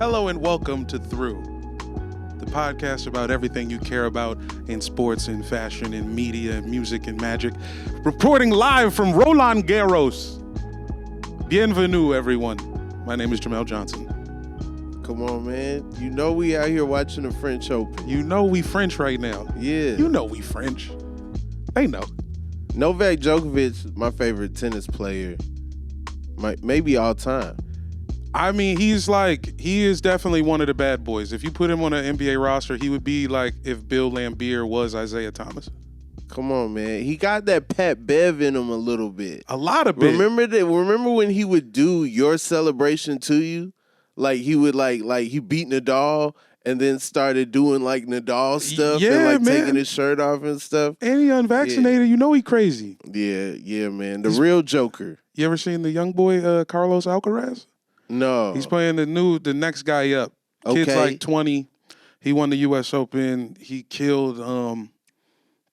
Hello and welcome to Through, the podcast about everything you care about in sports and fashion and media and music and magic. Reporting live from Roland Garros. Bienvenue, everyone. My name is Jamel Johnson. Come on, man. You know we out here watching the French Open. You know we French right now. Yeah. You know we French. They know. Novak Djokovic, my favorite tennis player, maybe all time. I mean, he is definitely one of the bad boys. If you put him on an NBA roster, he would be like if Bill Laimbeer was Isaiah Thomas. Come on, man. He got that Pat Bev in him a little bit. A lot of bit. Remember when he would do your celebration to you? Like he would like he beat Nadal and then started doing like Nadal stuff and like taking his shirt off and stuff. And he unvaccinated. Yeah. You know he crazy. Yeah, man. The real Joker. You ever seen the young boy Carlos Alcaraz? No. He's playing the next guy up. Okay. Kid's like 20. He won the U.S. Open. He killed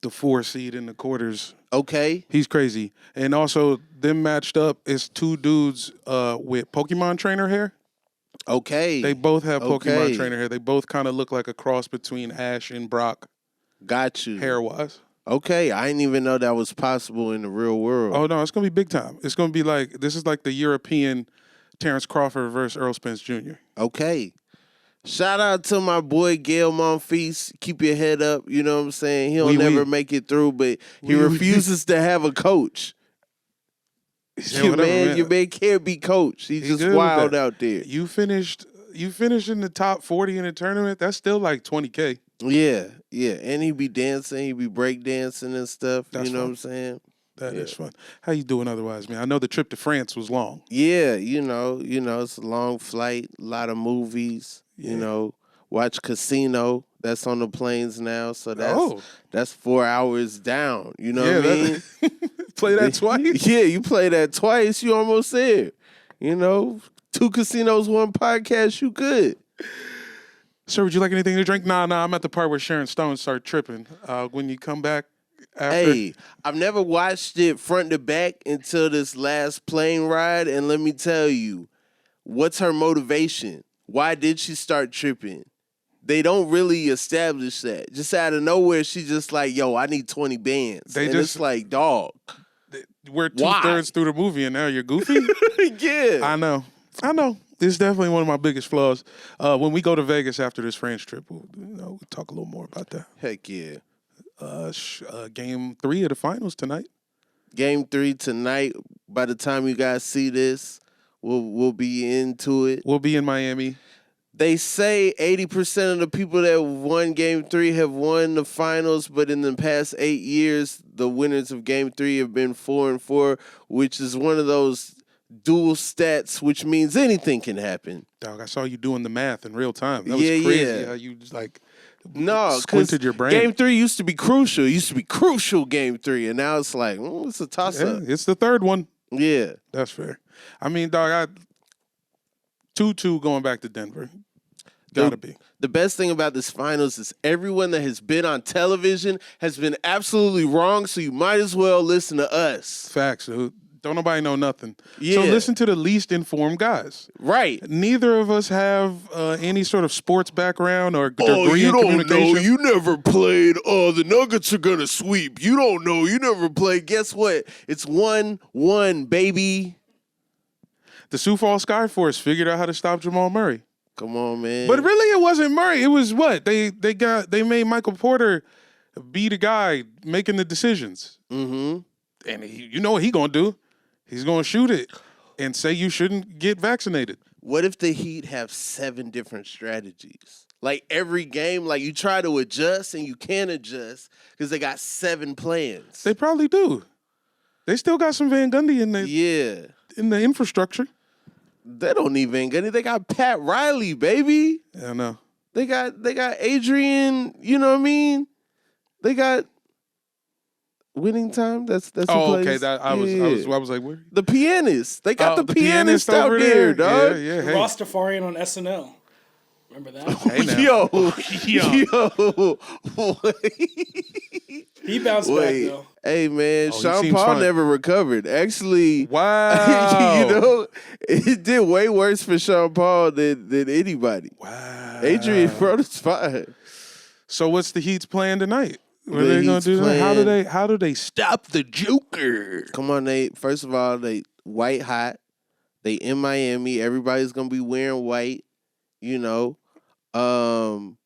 the 4 seed in the quarters. Okay. He's crazy. And also, them matched up is 2 dudes with Pokemon trainer hair. Okay. They both have Pokemon trainer hair. They both kind of look like a cross between Ash and Brock. Got you. Hair-wise. Okay. I didn't even know that was possible in the real world. Oh, no. It's going to be big time. It's going to be like, this is like the European Terrence Crawford versus Earl Spence Jr. Okay. Shout out to my boy Gail Monfils. Keep your head up. You know what I'm saying? He'll never make it through, but he refuses to have a coach. Your man can't be coached. He's just wild out there. You finished in the top 40 in the tournament. That's still like $20K. Yeah. And he be dancing. He be break dancing and stuff. That's you know fun. what I'm saying? That is fun. How you doing otherwise, man? I know the trip to France was long. Yeah, you know, it's a long flight, a lot of movies, watch Casino. That's on the planes now, so that's 4 hours down. You know what I mean? Play that twice? Yeah, you play that twice, you almost there. 2 casinos, 1 podcast, you good. Sir, would you like anything to drink? Nah, I'm at the part where Sharon Stone started tripping. When you come back after. Hey, I've never watched it front to back until this last plane ride, and let me tell you, what's her motivation? Why did she start tripping? They don't really establish that. Just out of nowhere, she's just like, yo, I need 20 bands. It's like, dog. We're 2/3 through the movie, and now you're goofy? Yeah. I know. It's definitely one of my biggest flaws. When we go to Vegas after this France trip, we'll talk a little more about that. Heck yeah. Game 3 of the finals tonight. Game 3 tonight. By the time you guys see this, we'll be into it. We'll be in Miami. They say 80% of the people that won Game 3 have won the finals, but in the past 8 years, the winners of Game 3 have been 4-4, which is one of those dual stats, which means anything can happen. Dog, I saw you doing the math in real time. That was crazy how you just squinted your brain. Game 3 used to be crucial. It used to be crucial, Game 3, and now it's like, it's a toss-up. Yeah, it's the third one. Yeah. That's fair. I mean, dog, 2-2 going back to Denver. Gotta be. The best thing about this finals is everyone that has been on television has been absolutely wrong, so you might as well listen to us. Facts, dude. Don't nobody know nothing. Yeah. So listen to the least informed guys. Right. Neither of us have any sort of sports background or degree in communication. Don't know. You never played. The Nuggets are going to sweep. You don't know. You never played. Guess what? It's 1-1, baby. The Sioux Falls Skyforce figured out how to stop Jamal Murray. Come on, man. But really, it wasn't Murray. It was what? They made Michael Porter be the guy making the decisions. Mm-hmm. And you know what he's going to do. He's going to shoot it and say you shouldn't get vaccinated. What if the Heat have 7 different strategies? Like every game, like you try to adjust and you can't adjust because they got 7 plans. They probably do. They still got some Van Gundy in the infrastructure. They don't need Van Gundy. They got Pat Riley, baby. Yeah, I know. They got Adrian, you know what I mean? They got Winning Time. That's who plays. Okay. I was like, where? The pianist. They got the pianist out there, dog. Yeah, Rastafarian on SNL. Remember that? Hey now. He bounced back though. Hey man, Oh, he Sean seems Paul fine. never recovered. Actually, Wow. it did way worse for Sean Paul than anybody. Wow. Adrian Broder's fine. So what's the Heat's plan tonight? What are The they going Heat's to do? plan- How do they stop the Joker? Come on, Nate. First of all, they white hot. They in Miami. Everybody's gonna be wearing white. You know.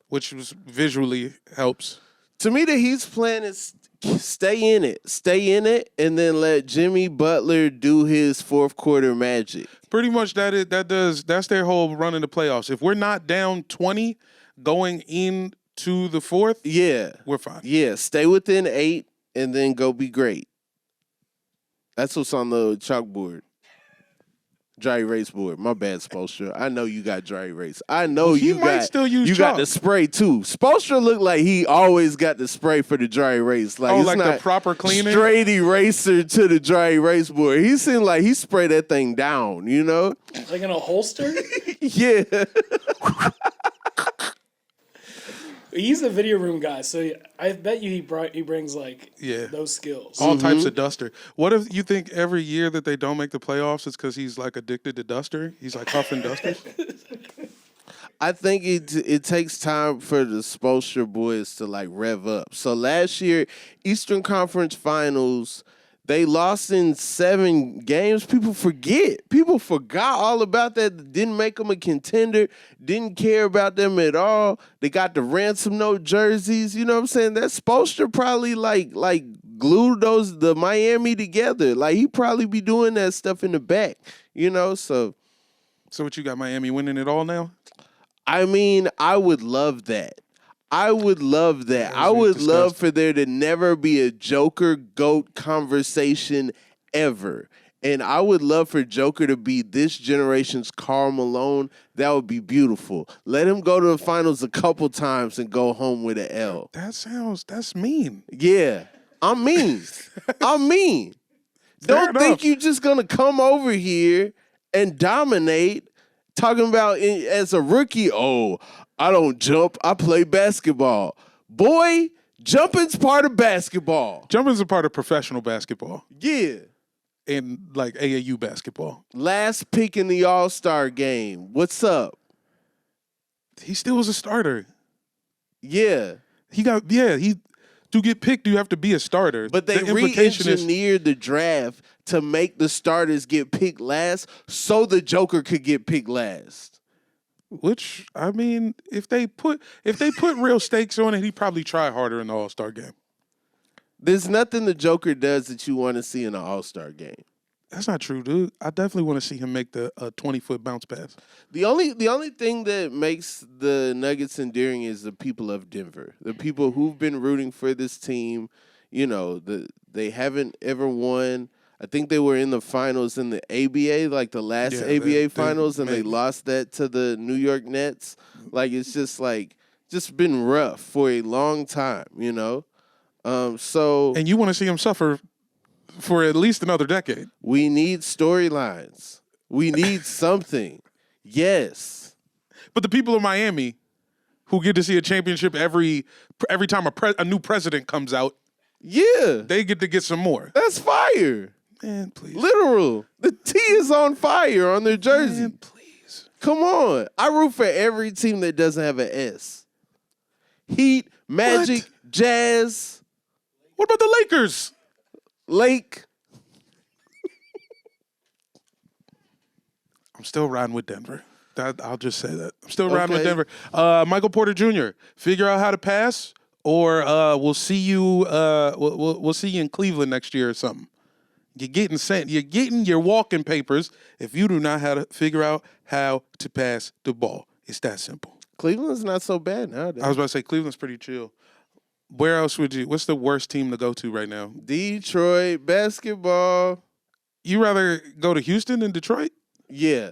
Which was visually helps. To me, the Heat's plan is stay in it, and then let Jimmy Butler do his fourth quarter magic. Pretty much that's their whole run in the playoffs. If we're not down 20 going into the fourth, Yeah, we're fine. yeah. Stay within 8, and then go be great. That's what's on the chalkboard. Dry erase board. My bad, Spoelstra. I know you got dry erase. I know He you might got still use you chalk. got the spray too. Spoelstra looked like he always got the spray for the dry erase. Like, Oh, it's like the not proper cleaning? straight eraser to the dry erase board. He seemed like he sprayed that thing down. You know? Like in a holster? Yeah. He's a video room guy, so I bet you he brings like Yeah. those skills. All types of duster. What if you think every year that they don't make the playoffs, it's because he's like addicted to duster? He's like huffing dusters? I think it takes time for the Spoelstra boys to like rev up. So last year, Eastern Conference Finals, they lost in 7 games. People forget. People forgot all about that. Didn't make them a contender. Didn't care about them at all. They got the ransom note jerseys. You know what I'm saying? That Spoelstra probably like glued the Miami together. Like, he probably be doing that stuff in the back. You know, so What you got, Miami winning it all now? I mean, I would love that. I would love that. I would love for there to never be a Joker GOAT conversation ever. And I would love for Joker to be this generation's Karl Malone. That would be beautiful. Let him go to the finals a couple times and go home with an L. That's mean. Yeah, I'm mean. I'm mean. Don't enough. think you're just going to come over here and dominate talking about as a rookie, oh, I don't jump, I play basketball. Boy, jumping's part of basketball. Jumping's a part of professional basketball Yeah. and like AAU basketball. Last pick in the All-Star game. What's up? He still was a starter. Yeah. To get picked, you have to be a starter. But they the implication is re-engineered the draft to make the starters get picked last so the Joker could get picked last. which I mean, if they put real stakes on it, he'd probably try harder in the All-Star game. There's nothing the Joker does that you want to see in an All-Star game. That's not true, dude. I definitely want to see him make the 20-foot bounce pass. The only thing that makes the Nuggets endearing is the people of Denver. The people who've been rooting for this team. You know, they haven't ever won. I think they were in the finals in the ABA, like the last ABA finals, and they lost that to the New York Nets. Like, it's just been rough for a long time, you know? And you want to see him suffer for at least another decade. We need storylines. We need something. Yes. But the people of Miami who get to see a championship every time a new president comes out, yeah, they get to get some more. That's fire. Man, please. Literal. The T is on fire on their jersey. Man, please. Come on. I root for every team that doesn't have an S. Heat, Magic, Jazz. What about the Lakers? Lake. I'm still riding with Denver. I'll just say that. I'm still riding with Okay. Denver. Michael Porter Jr., figure out how to pass, or we'll see you we'll see you in Cleveland next year or something. You're getting your walking papers if you do not figure out how to pass the ball. It's that simple. Cleveland's not so bad nowadays. I was about to say Cleveland's pretty chill. Where else what's the worst team to go to right now? Detroit basketball. You rather go to Houston than Detroit? Yeah.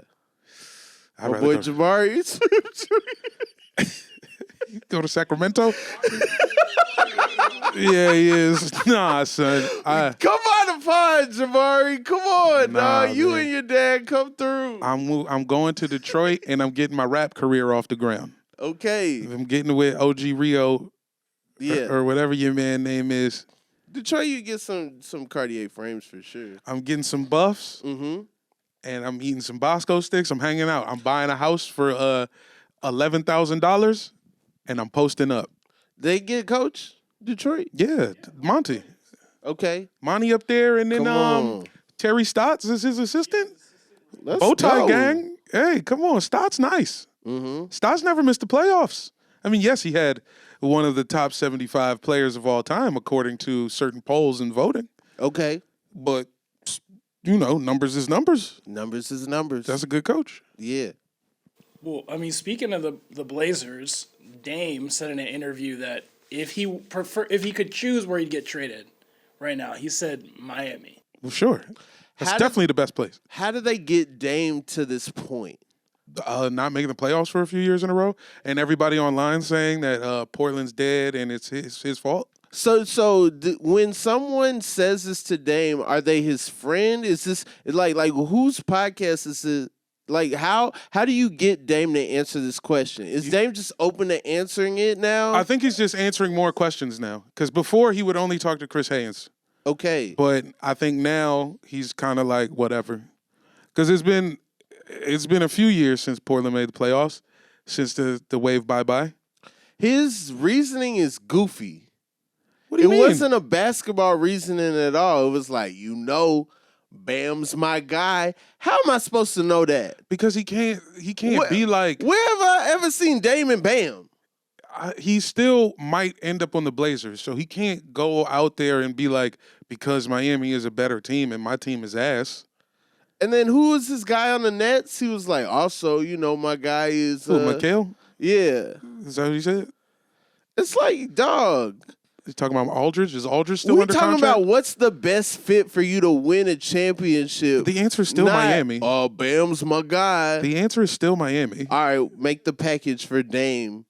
I'd My rather boy go to- Jabari. Go to Sacramento? Yeah, he is. Nah, son. Come on the pod, Jabari. Come on, Nah, dog. You man. and your dad come through. I'm going to Detroit and I'm getting my rap career off the ground. Okay. I'm getting with OG Rio Yeah. or whatever your man name is. Detroit, you get some Cartier frames for sure. I'm getting some buffs. Mm-hmm. And I'm eating some Bosco sticks. I'm hanging out. I'm buying a house for $11,000, and I'm posting up. They get coach Detroit. Yeah, Monty, Okay. Monty up there, and then Come on. Terry Stotts is his assistant. Let's Bowtie go. gang. Hey, come on, Stotts nice. Mm-hmm. Stotts never missed the playoffs. I mean, yes, he had one of the top 75 players of all time according to certain polls and voting. Okay. But numbers is numbers. Numbers is numbers. That's a good coach. Yeah. Well, I mean, speaking of the Blazers, Dame said in an interview that if he could choose where he'd get traded right now, he said Miami. Well, sure. That's definitely the best place. How did they get Dame to this point? Not making the playoffs for a few years in a row, and everybody online saying that Portland's dead and it's his fault. So when someone says this to Dame, are they his friend? Is this like whose podcast is it? Like how do you get Dame to answer this question? Is Dame just open to answering it now? I think he's just answering more questions now, because before he would only talk to Chris Haynes. Okay, But I think now he's kind of like whatever, because it's been a few years since Portland made the playoffs, since the wave bye-bye. his reasoning is goofy. What do you mean? It wasn't a basketball reasoning at all. It was like, Bam's my guy. How am I supposed to know that? Because he can't be like, Where have I ever seen Dame and Bam? he still might end up on the Blazers, so he can't go out there and be like, because Miami is a better team and my team is ass. And then who was this guy on the Nets? He was like, also, my guy is Who, Mikal? Yeah. Is that what he said? It's like, dog. He's talking about Aldridge. Is Aldridge still We're under talking contract? about what's the best fit for you to win a championship. The answer is still Not, Miami. Oh, Bam's my guy. The answer is still Miami. All right, make the package for Dame.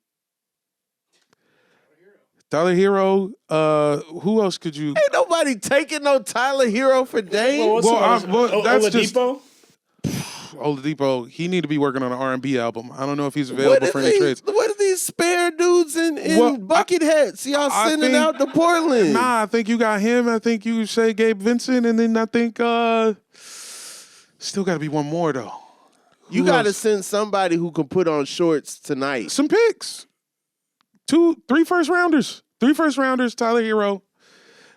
Tyler Hero. Who else could you? Ain't nobody taking no Tyler Hero for Dame. What's that's just Oladipo? Oladipo. He need to be working on an R&B album. I don't know if he's available for any trades. What are these spare dudes in bucket hats y'all I sending think- out to Portland? Nah, I think you got him. I think you say Gabe Vincent, and then I think still got to be one more though. You Who got to else? send somebody who can put on shorts tonight. Some picks. 3 first rounders. 3 first rounders, Tyler Hero.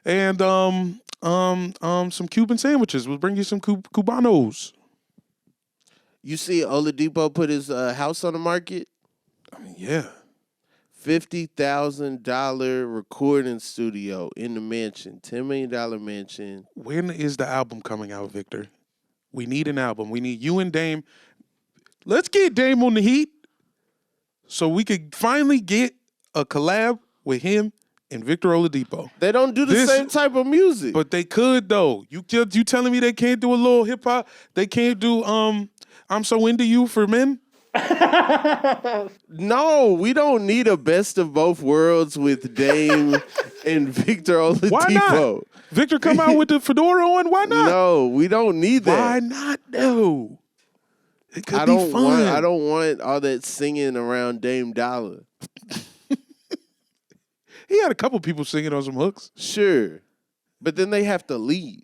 And some Cuban sandwiches. We'll bring you some Cubanos. You see Oladipo put his house on the market? I mean, yeah. $50,000 recording studio in the mansion. $10 million mansion. When is the album coming out, Victor? We need an album. We need you and Dame. Let's get Dame on the Heat so we could finally get a collab with him and Victor Oladipo. They don't do the same type of music. But they could, though. You telling me they can't do a little hip-hop? They can't do I'm So Into You for men? No, we don't need a best of both worlds with Dame and Victor Oladipo. Why not? Victor come out with the fedora on? Why not? No, we don't need that. Why not, though? It could I be don't fun. I don't want all that singing around Dame Dollar. He had a couple people singing on some hooks. Sure. But then they have to leave.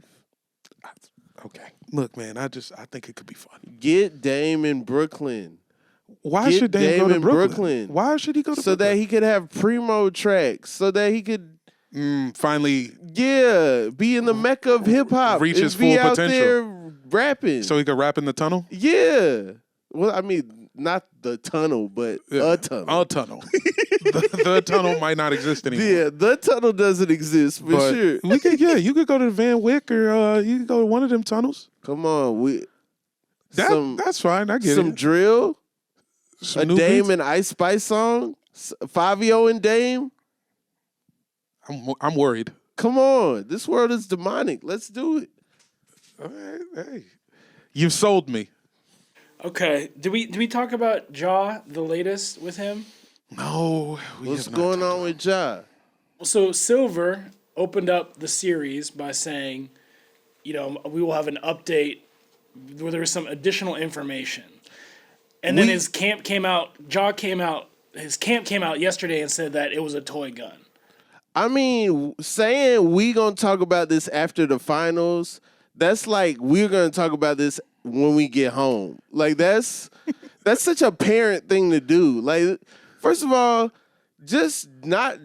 Okay. Look, man, I think it could be fun. Get Dame in Brooklyn. Why Get should Dame go Dame to in Brooklyn? Brooklyn. Why should he go to So Brooklyn? that he could have primo tracks. So that he could Finally, be in the mecca of hip hop. Reach and his be full out potential. there rapping. so he could rap in the tunnel? Yeah. Well, I mean, not the tunnel, but a tunnel. A tunnel. the tunnel might not exist anymore. Yeah, the tunnel doesn't exist for But sure. we could, you could go to Van Wyck or you could go to one of them tunnels. Come on, That's fine. I get some it. drill, Some a new Dame beats. and Ice Spice song, Fabio and Dame. I'm worried. Come on, this world is demonic. Let's do it. All right, hey, you've sold me. Okay. Did we talk about Ja, the latest with him? No. What's going on with Ja? So Silver opened up the series by saying, we will have an update where there's some additional information. And then his camp came out, Ja came out his camp came out yesterday and said that it was a toy gun. I mean, saying we gonna talk about this after the finals, that's like we're gonna talk about this when we get home. Like that's such a parent thing to do. Like, first of all,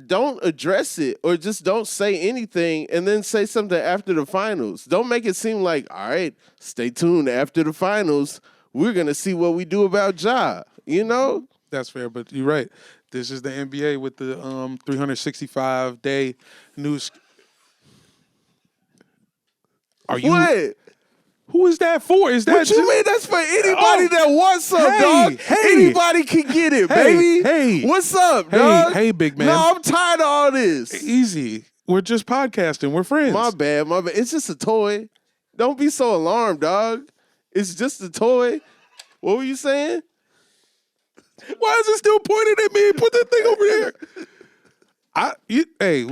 don't address it or just don't say anything and then say something after the finals. Don't make it seem like, all right, stay tuned after the finals. We're gonna see what we do about Ja. You know? That's fair, but you're right. This is the NBA with the 365-day news. Are you? What? Who is that for? Is that What you mean? That's for anybody that wants some, dog. Anybody can get it, baby. Hey. What's up, dog? Hey, big man. No, I'm tired of all this. Easy. We're just podcasting. We're friends. My bad. It's just a toy. Don't be so alarmed, dog. It's just a toy. What were you saying? Why is it still pointing at me? Put that thing over there.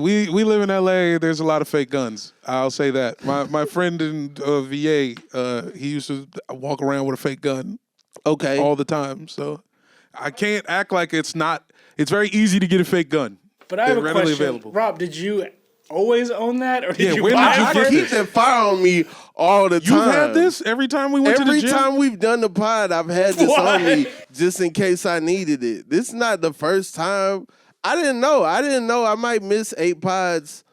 We live in LA. There's a lot of fake guns. I'll say that. My friend in VA, he used to walk around with a fake gun. Okay. All the time. So I can't act like it's not. It's very easy to get a fake gun. But I have They're a readily question. available. Rob, did you always own that, or did you when buy did you it? get I keep that fire on me all the time. You've had this every time we went to the Every gym? time we've done the pod, I've had this What? on me just in case I needed it. This is not the first time. I didn't know I might miss 8 pods.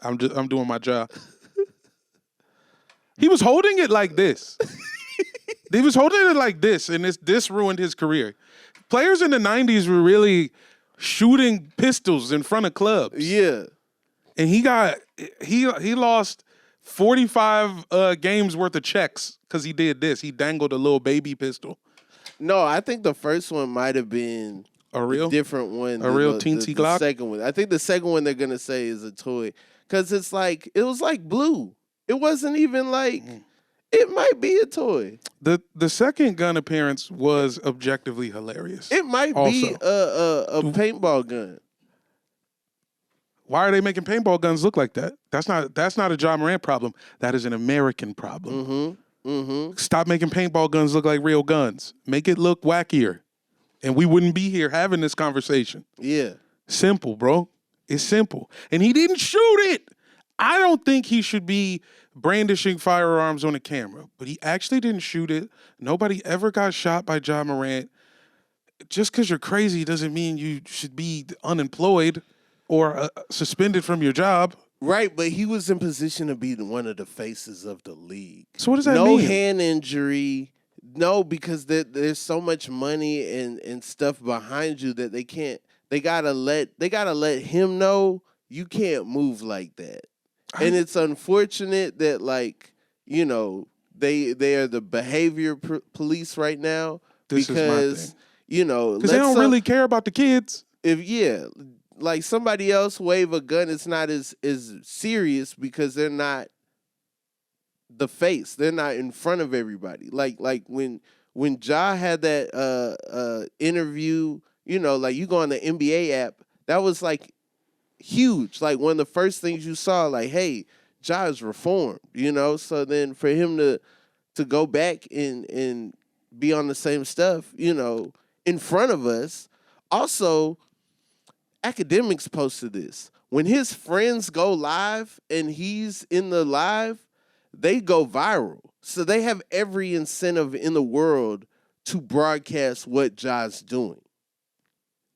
I'm doing my job. He was holding it like this. He was holding it like this, and this ruined his career. Players in the 90s were really shooting pistols in front of clubs. Yeah. And he lost 45 games worth of checks because he did this. He dangled a little baby pistol. No, I think the first one might have been A real? different one. A real teensy Glock? The second one. I think the second one they're gonna say is a toy. Cause it was like blue. It wasn't even like it might be a toy. The second gun appearance was objectively hilarious. It might be a paintball gun. Why are they making paintball guns look like that? That's not a John Morant problem. That is an American problem. Stop making paintball guns look like real guns. Make it look wackier. And we wouldn't be here having this conversation. Yeah. Simple, bro. It's simple. And he didn't shoot it. I don't think he should be brandishing firearms on a camera, but he actually didn't shoot it. Nobody ever got shot by John Morant. Just because you're crazy doesn't mean you should be unemployed or suspended from your job. Right, but he was in position to be one of the faces of the league. So what does that mean? mean? No hand injury. No, because there's so much money and stuff behind you that they can't. They gotta let him know you can't move like that. And it's unfortunate that they are the behavior police right now This because is my thing. Because they let don't really care about the kids. Like somebody else wave a gun, it's not as serious because they're not the face. They're not in front of everybody. Like when Ja had that interview, like you go on the NBA app, that was like huge. Like one of the first things you saw, like, hey, Ja is reformed, So then for him to go back and be on the same stuff, in front of us. Also, Academics posted this. When his friends go live and he's in the live, they go viral. So they have every incentive in the world to broadcast what Ja's doing.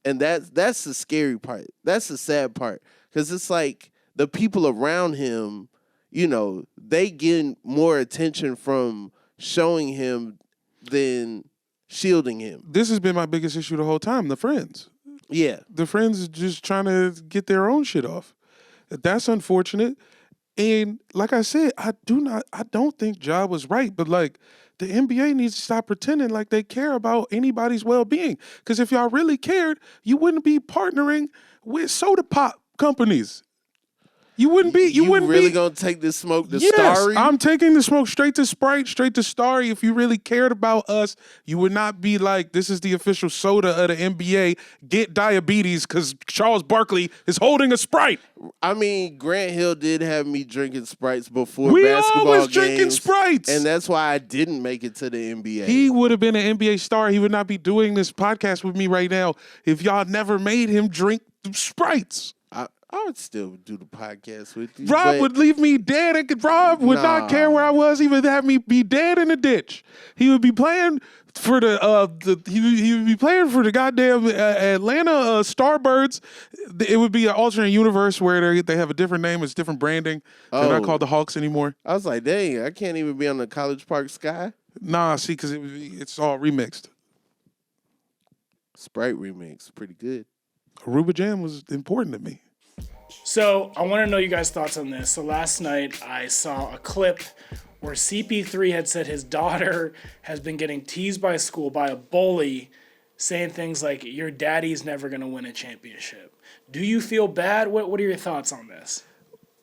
And that's the scary part. That's the sad part. Because it's like the people around him, they get more attention from showing him than shielding him. This has been my biggest issue the whole time, the friends. Yeah. The friends are just trying to get their own shit off. That's unfortunate. And like I said, I don't think Ja was right, but like the NBA needs to stop pretending like they care about anybody's well-being. Because if y'all really cared, you wouldn't be partnering with soda pop companies. You wouldn't be. You wouldn't really be. gonna take this smoke to Yes, Starry? I'm taking the smoke straight to Sprite, straight to Starry. If you really cared about us, you would not be like, this is the official soda of the NBA. Get diabetes because Charles Barkley is holding a Sprite. I mean, Grant Hill did have me drinking Sprites before We basketball always games, drinking Sprites. and that's why I didn't make it to the NBA. He would have been an NBA star. He would not be doing this podcast with me right now if y'all never made him drink Sprites. I would still do the podcast with you. Rob would leave me dead. Rob would not care where I was. He would have me be dead in the ditch. He would be playing for he would be playing for the goddamn Atlanta Starbirds. It would be an alternate universe where they have a different name, it's different branding. They're not called the Hawks anymore. I was like, dang, I can't even be on the College Park Sky. Nah, see, because it's all remixed. Sprite remix, pretty good. Aruba Jam was important to me. So I want to know you guys' thoughts on this. So last night I saw a clip where CP3 had said his daughter has been getting teased by school by a bully, saying things like, your daddy's never going to win a championship. Do you feel bad? What are your thoughts on this?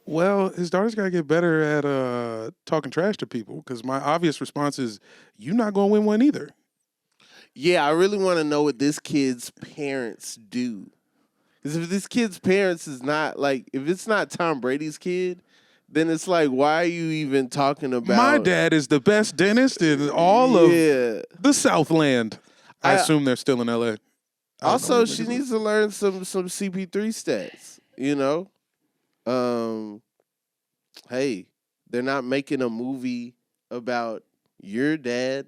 Well, his daughter's got to get better at talking trash to people, because my obvious response is, you're not going to win one either. Yeah, I really want to know what this kid's parents do. Because if this kid's parents is not, like, if it's not Tom Brady's kid, then it's like, why are you even talking about... My dad is the best dentist in all of the Southland. I assume they're still in L.A. Also, she needs to learn some CP3 stats, you know? Hey, they're not making a movie about your dad.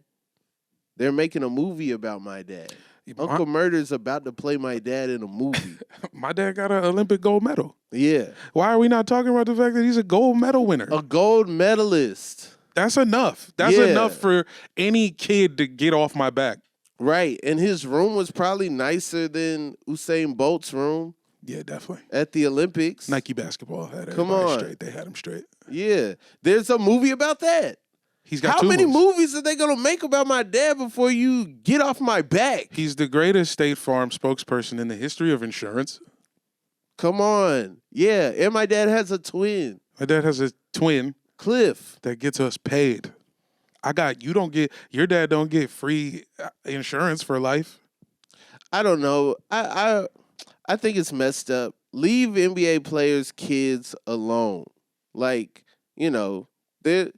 They're making a movie about my dad. Uncle Murder's about to play my dad in a movie. My dad got an Olympic gold medal. Yeah. Why are we not talking about the fact that he's a gold medal winner? A gold medalist. That's enough. That's enough for any kid to get off my back. Right. And his room was probably nicer than Usain Bolt's room. Yeah, definitely. At the Olympics. Nike basketball had everybody straight. They had him straight. Yeah. There's a movie about that. He's got How many movies are they going to make about my dad before you get off my back? He's the greatest State Farm spokesperson in the history of insurance. Come on. Yeah, and my dad has a twin. My dad has a twin. Cliff. That gets us paid. Your dad don't get free insurance for life. I don't know. I think it's messed up. Leave NBA players' kids alone. Like, you know, they're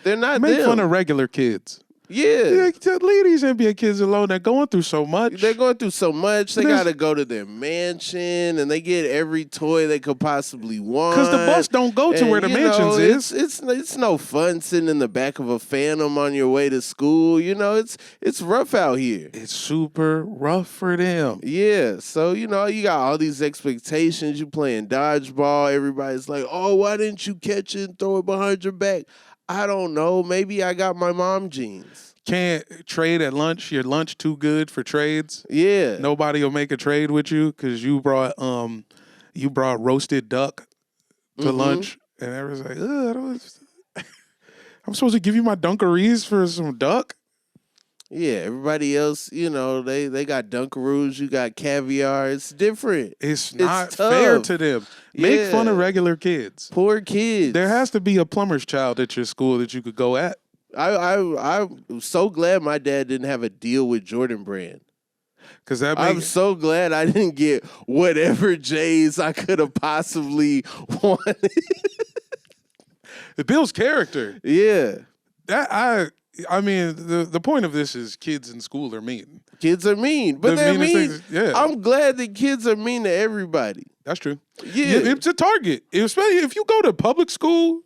not Make them. fun of regular kids. Yeah. Leave these NBA kids alone. They're going through so much. They got to go to their mansion, and they get every toy they could possibly want. Because the bus don't go to where the mansions is. It's no fun sitting in the back of a Phantom on your way to school. You know, it's rough out here. It's super rough for them. Yeah. So, you know, you got all these expectations. You playing dodgeball. Everybody's like, oh, why didn't you catch it and throw it behind your back? I don't know. Maybe I got my mom genes. Can't trade at lunch. Your lunch too good for trades. Yeah. Nobody will make a trade with you because you brought roasted duck to lunch, and everyone's like, I'm supposed to give you my Dunkaroos for some duck. Yeah, everybody else, you know, they got Dunkaroos, you got caviar. It's different. It's not fair to them. Make fun of regular kids. Poor kids. There has to be a plumber's child at your school that you could go at. I'm so glad my dad didn't have a deal with Jordan Brand. I'm so glad I didn't get whatever J's I could have possibly wanted. It builds character. Yeah. I mean, the point of this is kids in school are mean. Kids are mean. But they're mean. Yeah. I'm glad that kids are mean to everybody. That's true. Yeah. It's a target. Especially if you go to public school,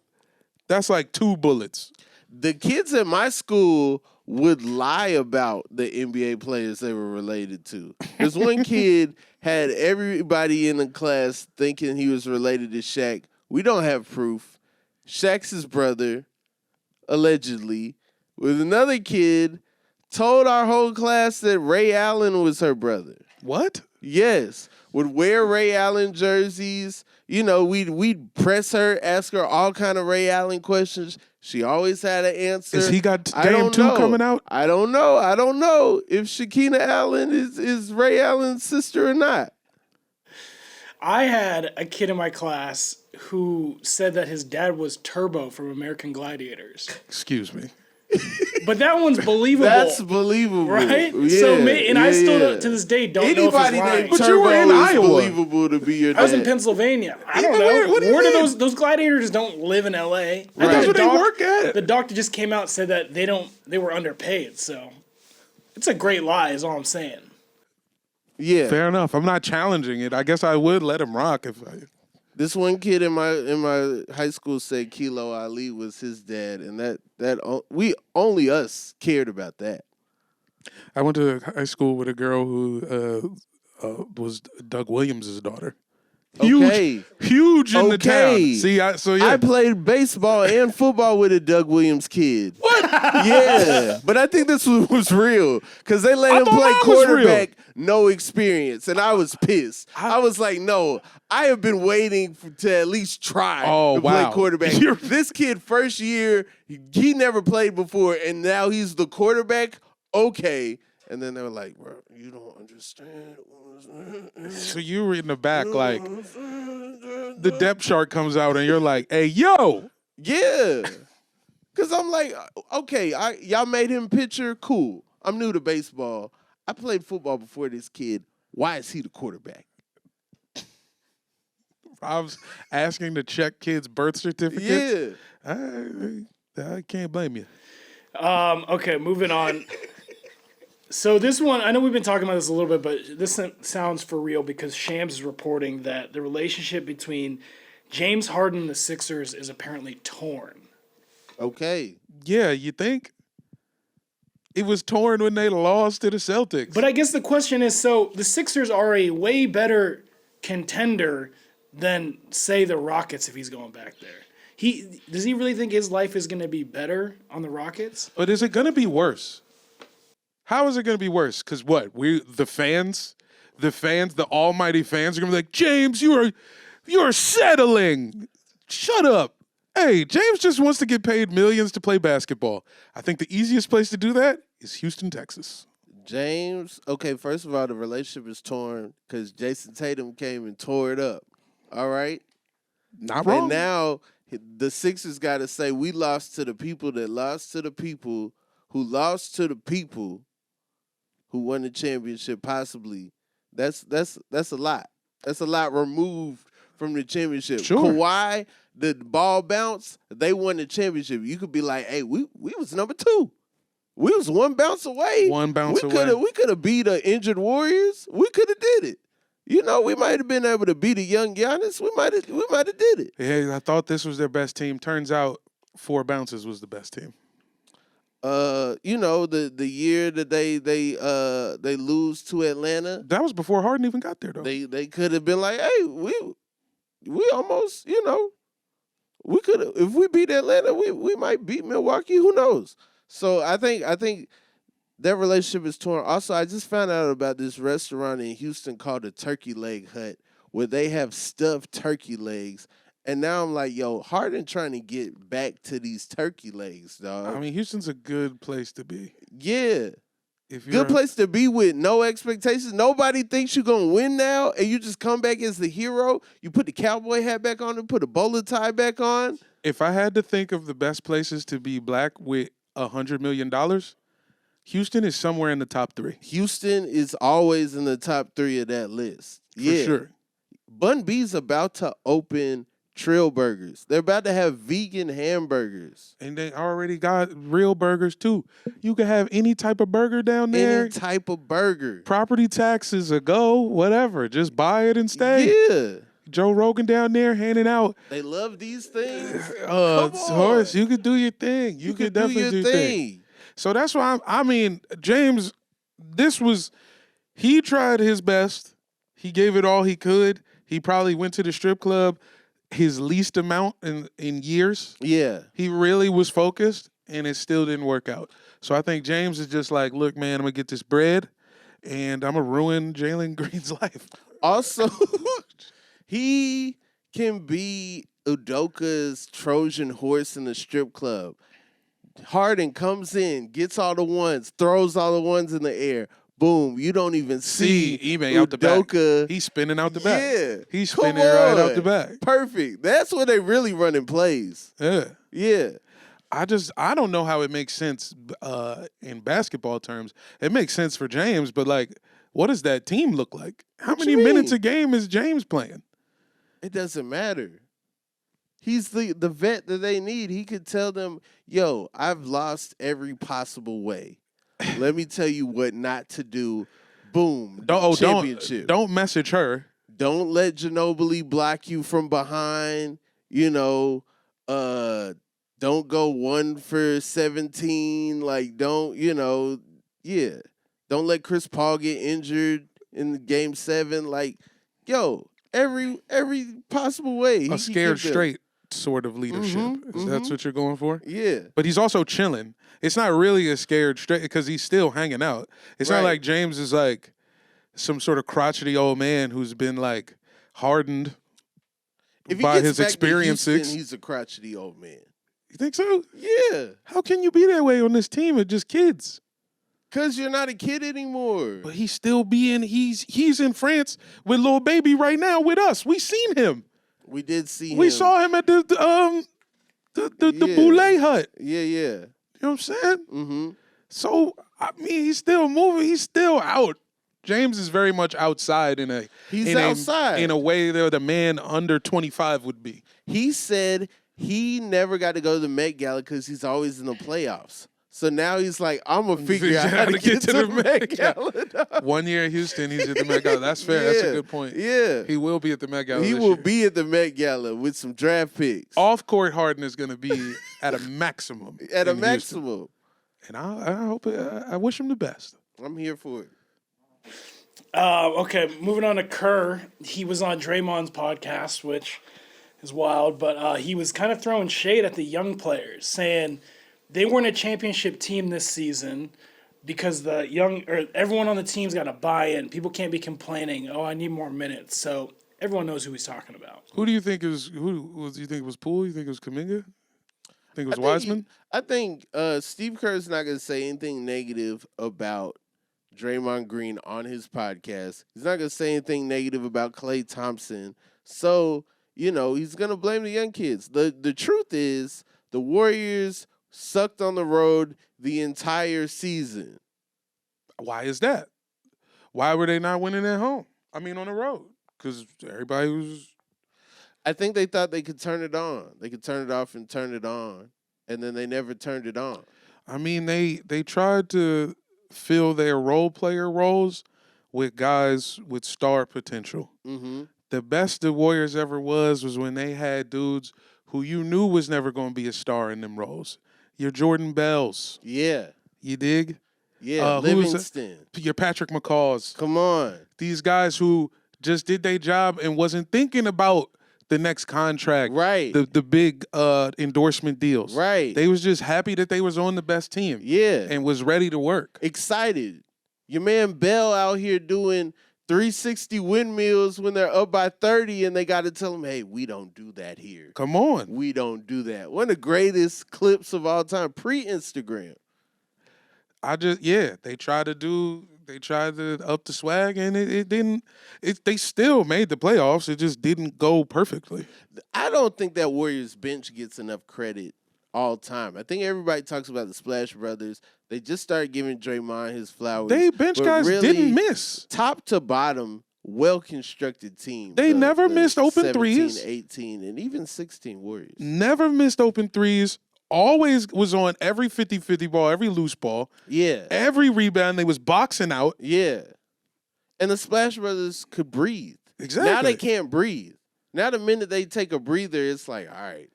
that's like 2 bullets. The kids at my school would lie about the NBA players they were related to. There's one kid had everybody in the class thinking he was related to Shaq. We don't have proof. Shaq's his brother, allegedly. With another kid, told our whole class that Ray Allen was her brother. What? Yes. Would wear Ray Allen jerseys. You know, we'd press her, ask her all kind of Ray Allen questions. She always had an answer. Has he got Dame 2 coming out? I don't know if Shakina Allen is Ray Allen's sister or not. I had a kid in my class who said that his dad was Turbo from American Gladiators. Excuse me. But that one's believable. That's believable, right? Yeah, So, I still yeah. to this day don't Anybody know if he's lying. named But you Turbo were in is Iowa. believable to be your dad. I was in Pennsylvania. I don't know. What do you Where do mean? those gladiators don't live in L.A.? I think That's where they work at. The doctor just came out and said that they were underpaid. So it's a great lie, is all I'm saying. Yeah. Fair enough. I'm not challenging it. I guess I would let him rock if I. This one kid in my high school said Kilo Ali was his dad, and that we only us cared about that. I went to high school with a girl who was Doug Williams' daughter. Okay. Huge in the town. Okay. See, I played baseball and football with a Doug Williams kid. What? Yeah, but I think this was real because they let him thought play mine was quarterback, no experience, and I was pissed. I was like, no, I have been waiting to at least try to play quarterback. This kid, first year, he never played before, and now he's the quarterback. Okay. And then they were like, bro, you don't understand. So you were in the back, like, the depth chart comes out, and you're like, hey, yo. Yeah. Because I'm like, okay, y'all made him pitcher? Cool. I'm new to baseball. I played football before this kid. Why is he the quarterback? I was asking to check kids' birth certificates. Yeah. I can't blame you. Okay, moving on. So this one, I know we've been talking about this a little bit, but this sounds for real because Shams is reporting that the relationship between James Harden and the Sixers is apparently torn. Okay. Yeah, you think? It was torn when they lost to the Celtics. But I guess the question is, so the Sixers are a way better contender than, say, the Rockets if he's going back there. Does he really think his life is going to be better on the Rockets? But is it going to be worse? How is it going to be worse? Because what? The almighty fans are going to be like, James, you're settling. Shut up. Hey, James just wants to get paid millions to play basketball. I think the easiest place to do that is Houston, Texas. James, okay, first of all, the relationship is torn because Jason Tatum came and tore it up. All right? Not wrong. And now the Sixers got to say, we lost to the people that lost to the people who lost to the people who won the championship, possibly. That's a lot. That's a lot removed from the championship. Sure. Kawhi, the ball bounce, they won the championship. You could be like, hey, we was number 2. We was one bounce away. We could have beat the injured Warriors. We could have did it. You know, we might have been able to beat a young Giannis. We might have did it. Hey, I thought this was their best team. Turns out 4 bounces was the best team. You know, the year that they lose to Atlanta. That was before Harden even got there, though. They could have been like, hey, we almost, you know, we could have, if we beat Atlanta, we might beat Milwaukee. Who knows? So I think that relationship is torn. Also, I just found out about this restaurant in Houston called the Turkey Leg Hut, where they have stuffed turkey legs. And now I'm like, yo, Harden trying to get back to these turkey legs, dog. I mean, Houston's a good place to be. Yeah. Good place to be with no expectations. Nobody thinks you're going to win now, and you just come back as the hero. You put the cowboy hat back on and put a bowler tie back on. If I had to think of the best places to be black with $100 million, Houston is somewhere in the top 3. Houston is always in the top 3 of that list. For sure. Bun B's about to open Trill Burgers. They're about to have vegan hamburgers. And they already got real burgers, too. You can have any type of burger down there. Any type of burger. Property taxes a go, whatever. Just buy it and stay. Yeah. Joe Rogan down there handing out. They love these things. Horse, you could do your thing. You could definitely do your thing. So that's why James, he tried his best. He gave it all he could. He probably went to the strip club his least amount in years. Yeah. He really was focused, and it still didn't work out. So I think James is just like, look, man, I'm going to get this bread, and I'm going to ruin Jalen Green's life. Also, he can be Udoka's Trojan horse in the strip club. Harden comes in, gets all the ones, throws all the ones in the air, Boom. You don't even see Ime out the back. Udoka. He's spinning out the back. Yeah. He's Come spinning right out on. the back. Perfect. That's where they really running plays. Yeah. Yeah. I don't know how it makes sense in basketball terms. It makes sense for James, but like, what does that team look like? How What many you minutes mean? a game is James playing? It doesn't matter. He's the vet that they need. He could tell them, yo, I've lost every possible way. Let me tell you what not to do. Boom. Championship. Don't message her. Don't let Ginobili block you from behind. You know, don't go 1 for 17. Like, don't, yeah. Don't let Chris Paul get injured in game 7. Like, yo, every possible way. A scared straight sort of leadership. That's what you're going for? Yeah. But he's also chilling. It's not really a scared straight because he's still hanging out. It's not like James is like some sort of crotchety old man who's been like hardened by his experiences. Houston, he's a crotchety old man. You think so? Yeah. How can you be that way on this team of just kids? Because you're not a kid anymore. But he's still he's in France with little baby right now with us. We seen him. We did see him. We saw him at the Boulay hut. Yeah. You know what I'm saying? Mm-hmm. So, I mean, he's still moving. He's still out. James is very much outside in a way that the man under 25 would be. He said he never got to go to the Met Gala because he's always in the playoffs. So now he's like, I'm going to figure out how to get to the Met Gala. 1 year in Houston, he's at the Met Gala. That's fair. That's a good point. Yeah. He will be at the Met Gala He this will year. be at the Met Gala with some draft picks. Off-court Harden is going to be at a maximum. At a in maximum. Houston. And I hope I wish him the best. I'm here for it. Okay, moving on to Kerr. He was on Draymond's podcast, which is wild, but he was kind of throwing shade at the young players, saying they weren't a championship team this season because everyone on the team's got a buy-in. People can't be complaining, oh, I need more minutes. So everyone knows who he's talking about. Who do you think is who? Do you think it was Poole? You think it was Kuminga? Think it was Wiseman? I think Steve Kerr is not going to say anything negative about Draymond Green on his podcast. He's not going to say anything negative about Klay Thompson. So, he's going to blame the young kids. The truth is the Warriors sucked on the road the entire season. Why is that? Why were they not winning at home? I mean, on the road. Because everybody was... I think they thought they could turn it on. They could turn it off and turn it on. And then they never turned it on. I mean, they tried to fill their role player roles with guys with star potential. Mm-hmm. The best the Warriors ever was when they had dudes who you knew was never going to be a star in them roles. Your Jordan Bells. Yeah. You dig? Yeah, Livingston. Your Patrick McCaws. Come on. These guys who just did their job and wasn't thinking about the next contract. Right. The big endorsement deals. Right. They was just happy that they was on the best team. Yeah. And was ready to work. Excited. Your man Bell out here doing 360 windmills when they're up by 30 and they got to tell them, hey, we don't do that here. Come on. We don't do that. One of the greatest clips of all time, pre-Instagram. They tried to up the swag and it didn't, they still made the playoffs. It just didn't go perfectly. I don't think that Warriors bench gets enough credit all time. I think everybody talks about the Splash Brothers. They just started giving Draymond his flowers. They bench guys really didn't miss. Top to bottom, well-constructed team. They never missed open 17, threes. 18, and even 16 Warriors. Never missed open threes. Always was on every 50-50 ball, every loose ball. Yeah. Every rebound, they was boxing out. Yeah. And the Splash Brothers could breathe. Exactly. Now they can't breathe. Now the minute they take a breather, it's like, all right,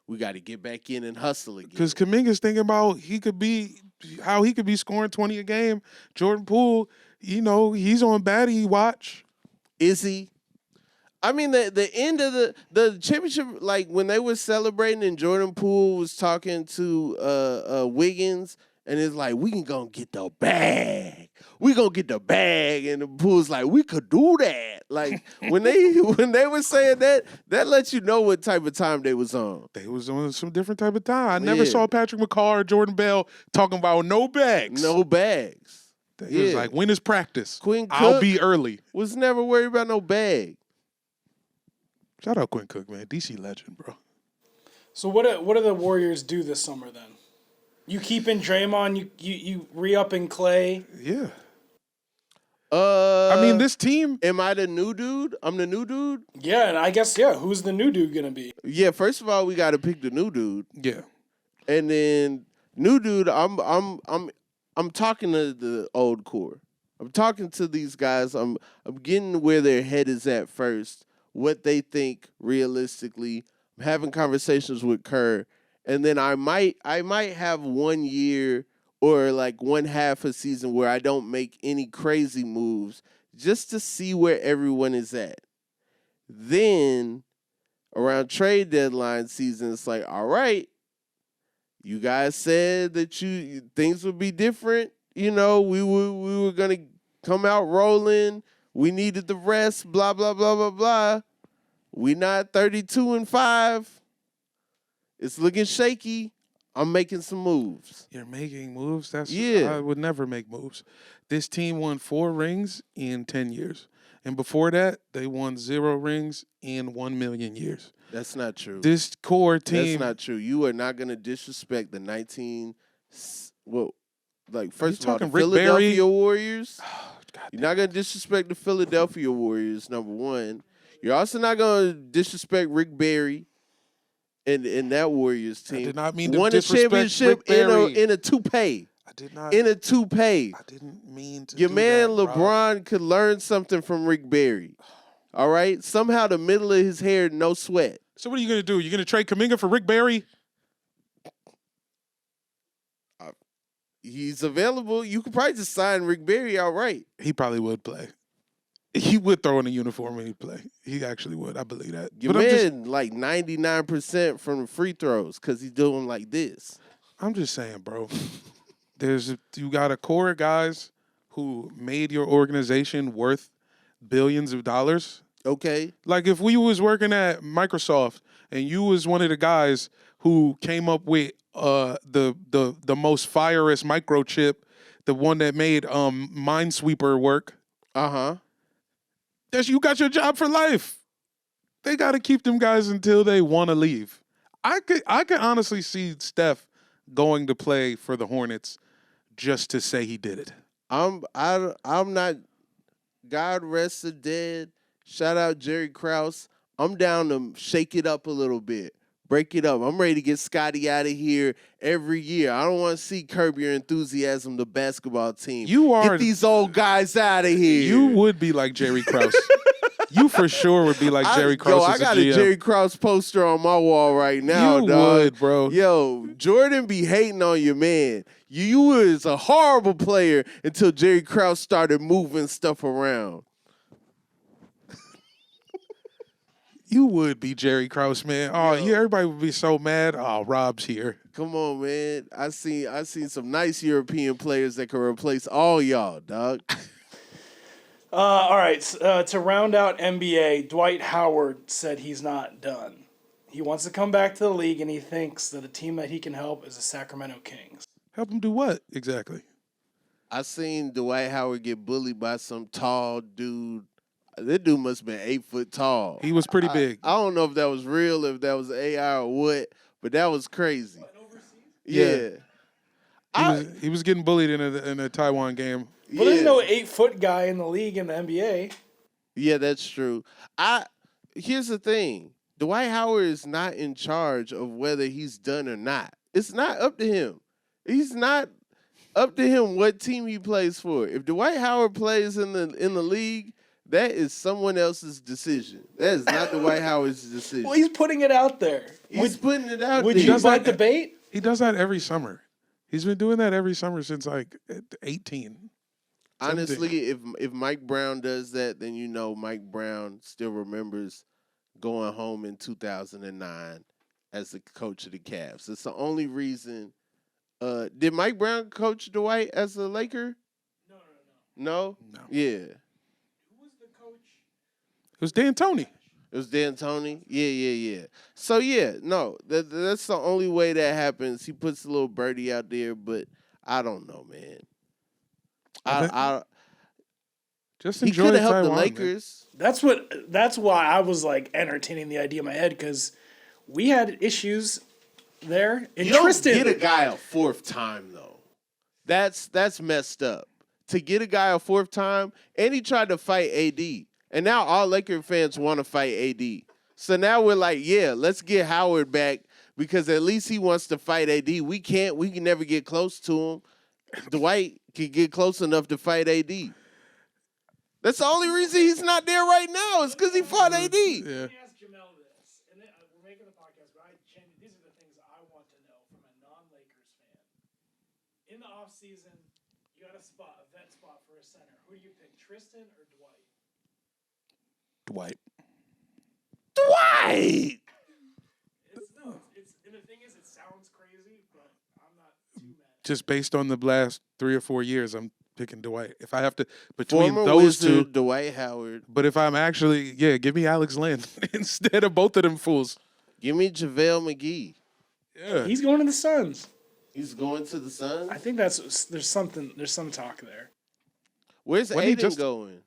we got to get back in and hustle again. Because Kuminga's thinking about how he could be scoring 20 a game. Jordan Poole, he's on baddie watch. Is he? I mean, the end of the championship, like when they were celebrating and Jordan Poole was talking to Wiggins, and it's like, we can go get the bag. We gonna get the bag. And the Poole's like, we could do that. Like when they were saying that lets you know what type of time they was on. They was on some different type of time. I never saw Patrick McCaw or Jordan Bell talking about no bags. No bags. He was like, when is practice? Quinn I'll Cook be early. was never worried about no bag. Shout out Quinn Cook, man. DC legend, bro. So what do the Warriors do this summer then? You keep in Draymond, you re-up in Clay. Yeah. I mean, this team. Am I the new dude? I'm the new dude? Yeah, and I guess who's the new dude gonna be? Yeah, first of all, we gotta pick the new dude. Yeah. And then new dude, I'm talking to the old core. I'm talking to these guys. I'm getting where their head is at first, what they think realistically. I'm having conversations with Kerr, and then I might have 1 year or like one half a season where I don't make any crazy moves just to see where everyone is at. Then around trade deadline season, it's like, all right, you guys said that things would be different. You know, we were gonna come out rolling. We needed the rest. Blah blah blah blah blah. We not 32-5. It's looking shaky. I'm making some moves. You're making moves? Yeah. I would never make moves. This team won 4 rings in 10 years. And before that, they won 0 rings in 1 million years. That's not true. This core team. That's not true. You are not going to disrespect the first of all, the Philadelphia Warriors. Oh, You're not going to disrespect the Philadelphia Warriors, number one. You're also not going to disrespect Rick Barry and that Warriors team. I did not mean to won a disrespect championship Rick Barry. in a toupee. I did not. In a toupee. I didn't mean to. Your man that, LeBron could learn something from Rick Barry. All right? Somehow the middle of his hair, no sweat. So what are you going to do? You're going to trade Kuminga for Rick Barry? He's available. You could probably just sign Rick Barry outright. He probably would play. He would throw in a uniform when he play. He actually would. I believe that. Your man, like 99% from the free throws because he's doing like this. I'm just saying, bro. You got a core of guys who made your organization worth billions of dollars. Okay. Like if we was working at Microsoft and you was one of the guys who came up with the most fireest microchip, the one that made Minesweeper work. Uh-huh. You got your job for life. They got to keep them guys until they want to leave. I could honestly see Steph going to play for the Hornets just to say he did it. I'm not. God rest the dead. Shout out Jerry Krause. I'm down to shake it up a little bit. Break it up. I'm ready to get Scotty out of here every year. I don't want to see Curb Your Enthusiasm, the basketball team. Get these old guys out of here. You would be like Jerry Krause. You for sure would be like Jerry Krause. I got a Jerry Krause poster on my wall right now, you dog. Would, bro. Yo, Jordan be hating on your man. You was a horrible player until Jerry Krause started moving stuff around. You would be Jerry Krause, man. Oh, everybody would be so mad. Oh, Rob's here. Come on, man. I seen some nice European players that can replace all y'all, dog. All right. To round out NBA, Dwight Howard said he's not done. He wants to come back to the league, and he thinks that a team that he can help is the Sacramento Kings. Help him do what exactly? I seen Dwight Howard get bullied by some tall dude. That dude must have been 8 foot tall. He was pretty big. I don't know if that was real, if that was AI or what, but that was crazy. Yeah. Yeah. He was getting bullied in a Taiwan game. Well, there's no 8-foot guy in the league in the NBA. Yeah, that's true. Here's the thing. Dwight Howard is not in charge of whether he's done or not. It's not up to him. He's not up to him what team he plays for. If Dwight Howard plays in the league, that is someone else's decision. That is not Dwight Howard's decision. Well, he's putting it out there. He's putting it out there. Would you like debate? He does that every summer. He's been doing that every summer since like 18. Honestly, if Mike Brown does that, then you know Mike Brown still remembers going home in 2009 as the coach of the Cavs. It's the only reason. Did Mike Brown coach Dwight as a Laker? No? No. Yeah. Who was the coach? It was D'Antoni. It was D'Antoni? Yeah. So, yeah, no, that's the only way that happens. He puts a little birdie out there, but I don't know, man. I Just he enjoy could have helped Taiwan, the man. Lakers. That's why I was like entertaining the idea in my head because we had issues there. And You don't Tristan, get a guy a fourth time though. That's messed up. To get a guy a fourth time, and he tried to fight AD, and now all Laker fans want to fight AD. So now we're like, yeah, let's get Howard back because at least he wants to fight AD. We can never get close to him. Dwight can get close enough to fight AD. That's the only reason he's not there right now is because he fought AD. Yeah. Let me ask Jamel this, and then, we're making the podcast, but these are the things I want to know from a non-Lakers fan. In the off season, you got a vet spot for a center. Who do you pick, Tristan or Dwight? Dwight. Dwight! And the thing is, it sounds crazy, but I'm not too mad. Just based on the last 3 or 4 years, I'm picking Dwight. If I have to between Former those Wizard, two, Dwight Howard. but if I'm actually, give me Alex Lynn instead of both of them fools. Give me JaVale McGee. Yeah. He's going to the Suns. He's going to the Suns. I think there's some talk there. Where's When he Aiden going?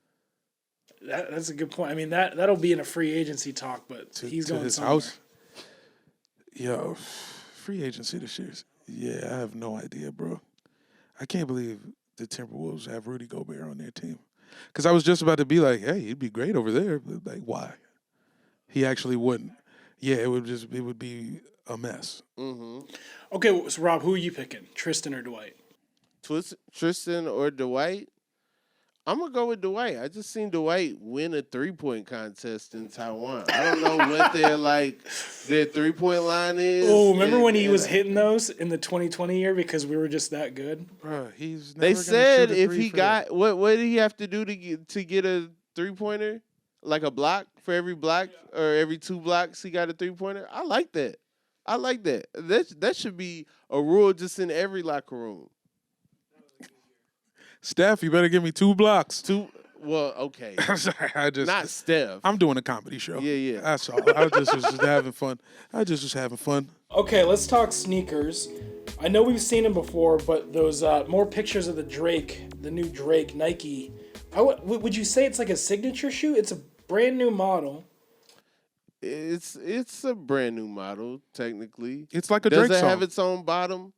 That's a good point. I mean that'll be in a free agency talk, but he's to going his somewhere. house. Yo, free agency this year. Yeah, I have no idea, bro. I can't believe the Timberwolves have Rudy Gobert on their team. Because I was just about to be like, hey, he'd be great over there. But like, why? He actually wouldn't. Yeah, it would be a mess. Mm-hmm. Okay, so Rob, who are you picking? Tristan or Dwight? Tristan or Dwight? I'm going to go with Dwight. I just seen Dwight win a three-point contest in Taiwan. I don't know what their three-point line is. Oh, remember when he was hitting those in the 2020 year because we were just that good? Bro, he's never They gonna said shoot a if three he for got what did he have to do to get a three-pointer? Like a block for every block or every 2 blocks he got a three-pointer? I like that. That should be a rule just in every locker room. Steph, you better give me 2 blocks. Well, okay. I'm sorry, Not Steph. I'm doing a comedy show. Yeah. That's all. I just was just having fun. I just was having fun. Okay, let's talk sneakers. I know we've seen him before, but those more pictures of the new Drake Nike. Would you say it's like a signature shoe? It's a brand new model. It's a brand new model, technically. It's like a Drake song. Does it have its own bottom?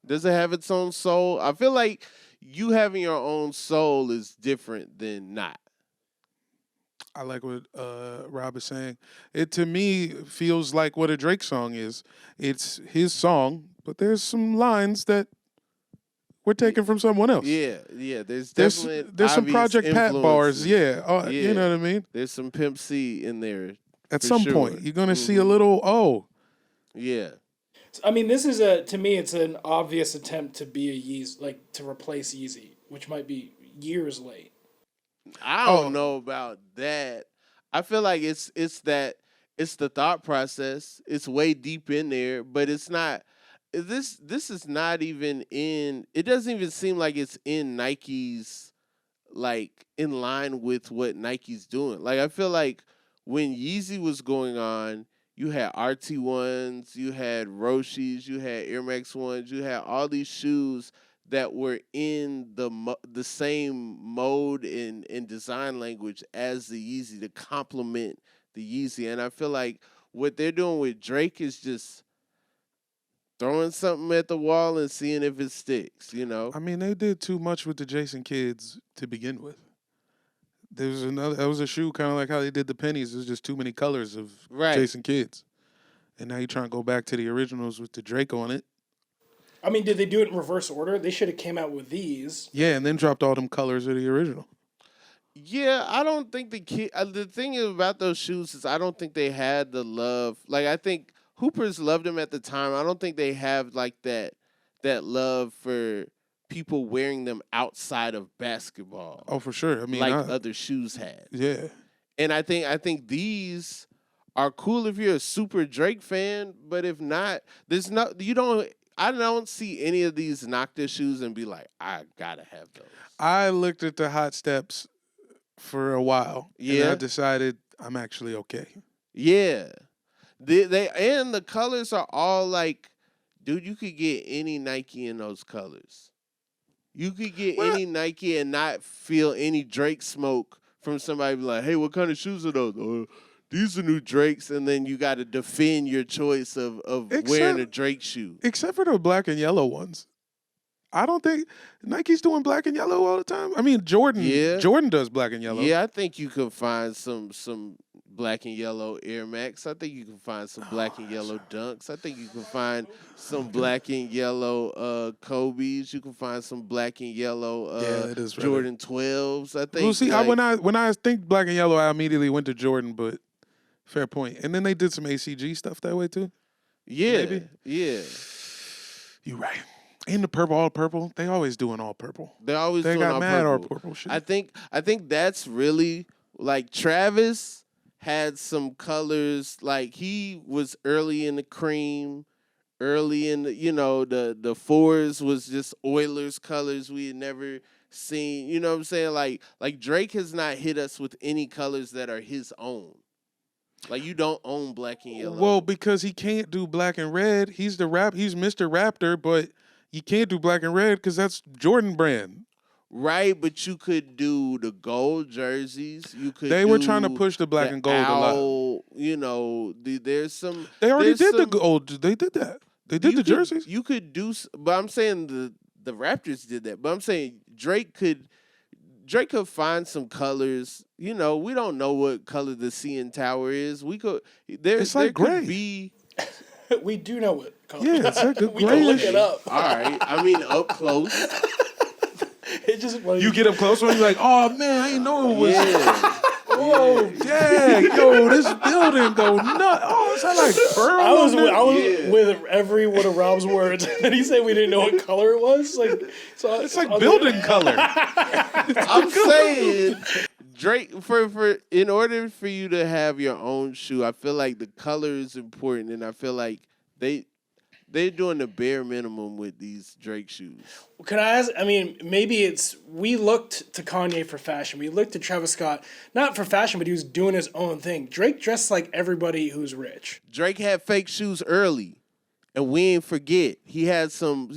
Does it have its own sole? I feel like you having your own soul is different than not. I like what Rob is saying. It, to me, feels like what a Drake song is. It's his song, but there's some lines that were taken from someone else. Yeah. There's some Project Pat bars. Yeah. You know what I mean? There's some Pimp C in there. At some point, you're going to see a little, Yeah. I mean, this is to me, it's an obvious attempt to be a Yeezy, like to replace Yeezy, which might be years late. I don't know about that. I feel like it's the thought process. It's way deep in there, but it's not. This is not even in. It doesn't even seem like it's in Nike's, like in line with what Nike's doing. Like I feel like when Yeezy was going on, you had RT1s, you had Roshis, you had Air Max 1s, you had all these shoes that were in the same mode and design language as the Yeezy to complement the Yeezy. And I feel like what they're doing with Drake is just throwing something at the wall and seeing if it sticks, you know? I mean, they did too much with the Jason Kids to begin with. That was a shoe kind of like how they did the pennies. There's just too many colors of Jason Kids. And now you're trying to go back to the originals with the Drake on it. I mean, did they do it in reverse order? They should have came out with these. Yeah, and then dropped all them colors of the original. Yeah, I don't think the thing about those shoes is I don't think they had the love. Like, I think Hoopers loved them at the time. I don't think they have, like, that love for people wearing them outside of basketball. Oh, for sure. I mean, like other shoes had. Yeah. And I think these are cool if you're a super Drake fan, but if not, I don't see any of these Nocta shoes and be like, I gotta have those. I looked at the Hot Steps for a while. Yeah. And I decided I'm actually okay. Yeah. They and the colors are all like, dude, you could get any Nike in those colors. You could get What? any Nike and not feel any Drake smoke from somebody be like, hey, what kind of shoes are those? These are new Drakes, and then you got to defend your choice of wearing a Drake shoe. Except for the black and yellow ones. I don't think Nike's doing black and yellow all the time. I mean, Jordan does black and yellow. Yeah, I think you can find some black and yellow Air Max. I think you can find some black and yellow Dunks. I think you can find some black and yellow Kobe's. You can find some black and yellow Jordan 12s. I think. Well, see, when I think black and yellow, I immediately went to Jordan, but fair point. And then they did some ACG stuff that way too. Yeah, maybe. Yeah. You're right. In the purple, all purple. They always doing all purple. They got all mad purple. all purple shit. I think that's really like Travis had some colors. Like he was early in the cream, early in the fours was just Oilers colors we had never seen. You know what I'm saying? Like Drake has not hit us with any colors that are his own. Like you don't own black and yellow. Well, because he can't do black and red. He's Mr. Raptor, but you can't do black and red because that's Jordan brand. Right, but you could do the gold jerseys. They were trying to push the black and gold a lot. You know, there's some. They already did the gold. They did that. They did the jerseys. You could do, but I'm saying the Raptors did that. But I'm saying Drake could find some colors. You know, we don't know what color the CN Tower is. We could. It's like gray. Could be. We do know what color. Yeah, it's like a we can look it up. All right. I mean, up close. It just you get up close and you're like, oh man, I ain't know it was. Yeah. Oh dang, yo, this building go nuts. Oh, it's like pearl. I was with every one of Rob's words, and he said we didn't know what color it was. It's like building color. I'm saying Drake for in order for you to have your own shoe, I feel like the color is important, and I feel like they're doing the bare minimum with these Drake shoes. Can I ask? I mean, maybe we looked to Kanye for fashion. We looked to Travis Scott, not for fashion, but he was doing his own thing. Drake dressed like everybody who's rich. Drake had fake shoes early, and we ain't forget. He had some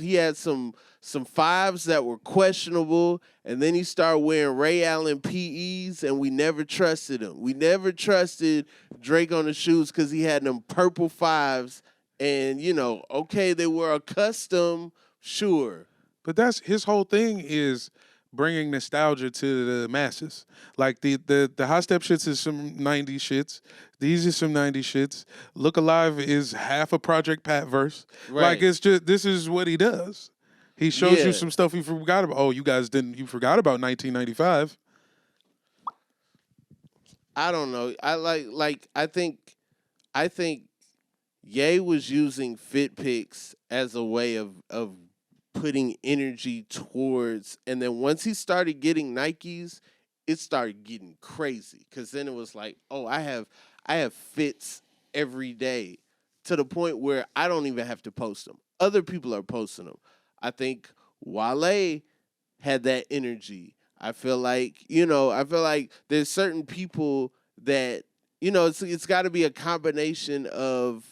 fives that were questionable, and then he started wearing Ray Allen PEs, and we never trusted him. We never trusted Drake on the shoes because he had them purple fives. And, okay, they were a custom, sure. But that's his whole thing is bringing nostalgia to the masses. Like the Hot Step shits is some 90s shits. These are some 90s shits. Look Alive is half a Project Pat verse. Right. Like it's just, this is what he does. He shows you some stuff you forgot about. Oh, you forgot about 1995. I don't know. I think Ye was using Fit Pics as a way of putting energy towards, and then once he started getting Nikes, it started getting crazy because then it was like, oh, I have fits every day to the point where I don't even have to post them. Other people are posting them. I think Wale had that energy. I feel like there's certain people that, it's got to be a combination of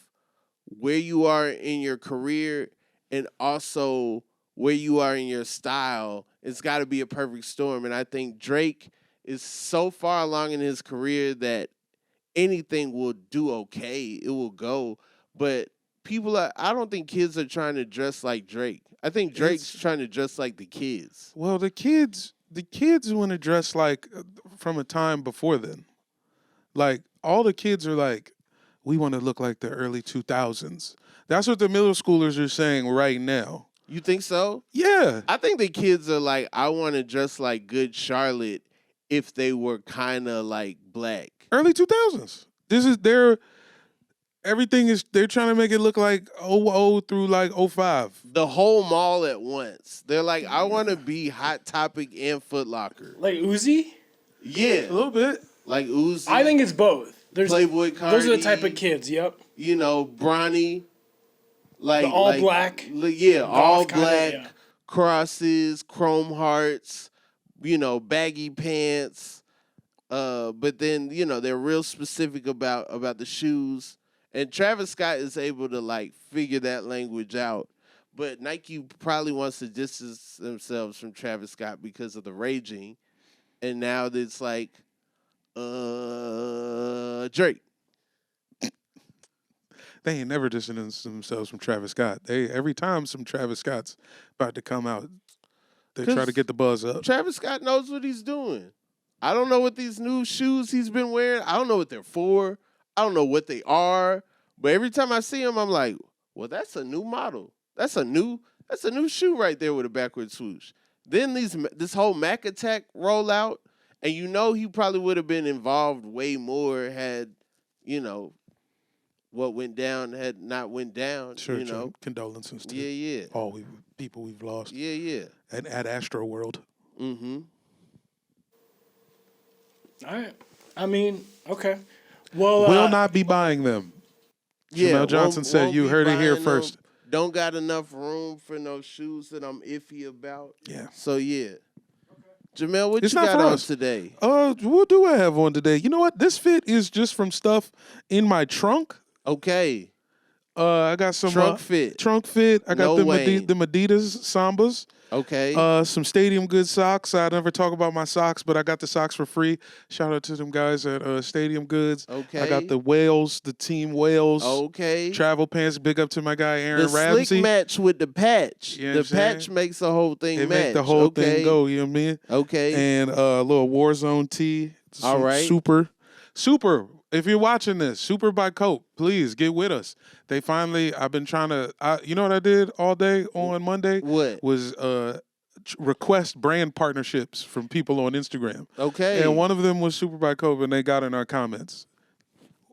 where you are in your career and also where you are in your style. It's got to be a perfect storm. And I think Drake is so far along in his career that anything will do okay. It will go. But I don't think kids are trying to dress like Drake. I think Drake's trying to dress like the kids. Well, the kids want to dress like from a time before then. Like all the kids are like, we want to look like the early 2000s. That's what the middle schoolers are saying right now. You think so? Yeah. I think the kids are like, I want to dress like Good Charlotte if they were kind of like black. Early 2000s. They're trying to make it look like 00 through like 05. The whole mall at once. They're like, I want to be Hot Topic and Foot Locker. Like Uzi? Yeah. A little bit. Like Uzi. I think it's both. Playboy Cardi. Those are the type of kids, yep. Bronny. Like the all black. Yeah, all black. Kinda, yeah. Crosses, chrome hearts, baggy pants. But then, they're real specific about the shoes. And Travis Scott is able to, figure that language out. But Nike probably wants to distance themselves from Travis Scott because of the raging, and now it's like, Drake. They ain't never distanced themselves from Travis Scott. Every time some Travis Scott's about to come out, they try to get the buzz up. Travis Scott knows what he's doing. I don't know what these new shoes he's been wearing. I don't know what they're for. I don't know what they are. But every time I see him, I'm like, well, that's a new model. That's a new shoe right there with a backward swoosh. Then this whole Mac Attack rollout, and he probably would have been involved way more had, what went down had not went down. Sure. Condolences to all people we've lost. Yeah. At Astro World. Mm-hmm. All right. I mean, okay. Well, will not be buying them. Jamel Johnson said you heard it here first. Don't got enough room for no shoes that I'm iffy about. Yeah. So, yeah. Jamel, what It's you not got for on us. today? What do I have on today? You know what? This fit is just from stuff in my trunk. Okay. I got some Trunk fit. Trunk fit. I got No the Wayne. Adidas Sambas. Okay. Some Stadium Good socks. I never talk about my socks, but I got the socks for free. Shout out to them guys at Stadium Goods. Okay. I got the Wales, the Team Wales. Okay. Travel pants. Big up to my guy Aaron The Ramsey. slick match with the patch. You know the what I'm saying? patch makes the whole thing It match. make the whole Okay. thing go. You know what I mean? Okay. And a little Warzone tee. All right. Super. If you're watching this, Super by Cope, please get with us. I've been trying to, you know what I did all day on Monday? What? Was request brand partnerships from people on Instagram. Okay. And one of them was Super by Cope, and they got in our comments.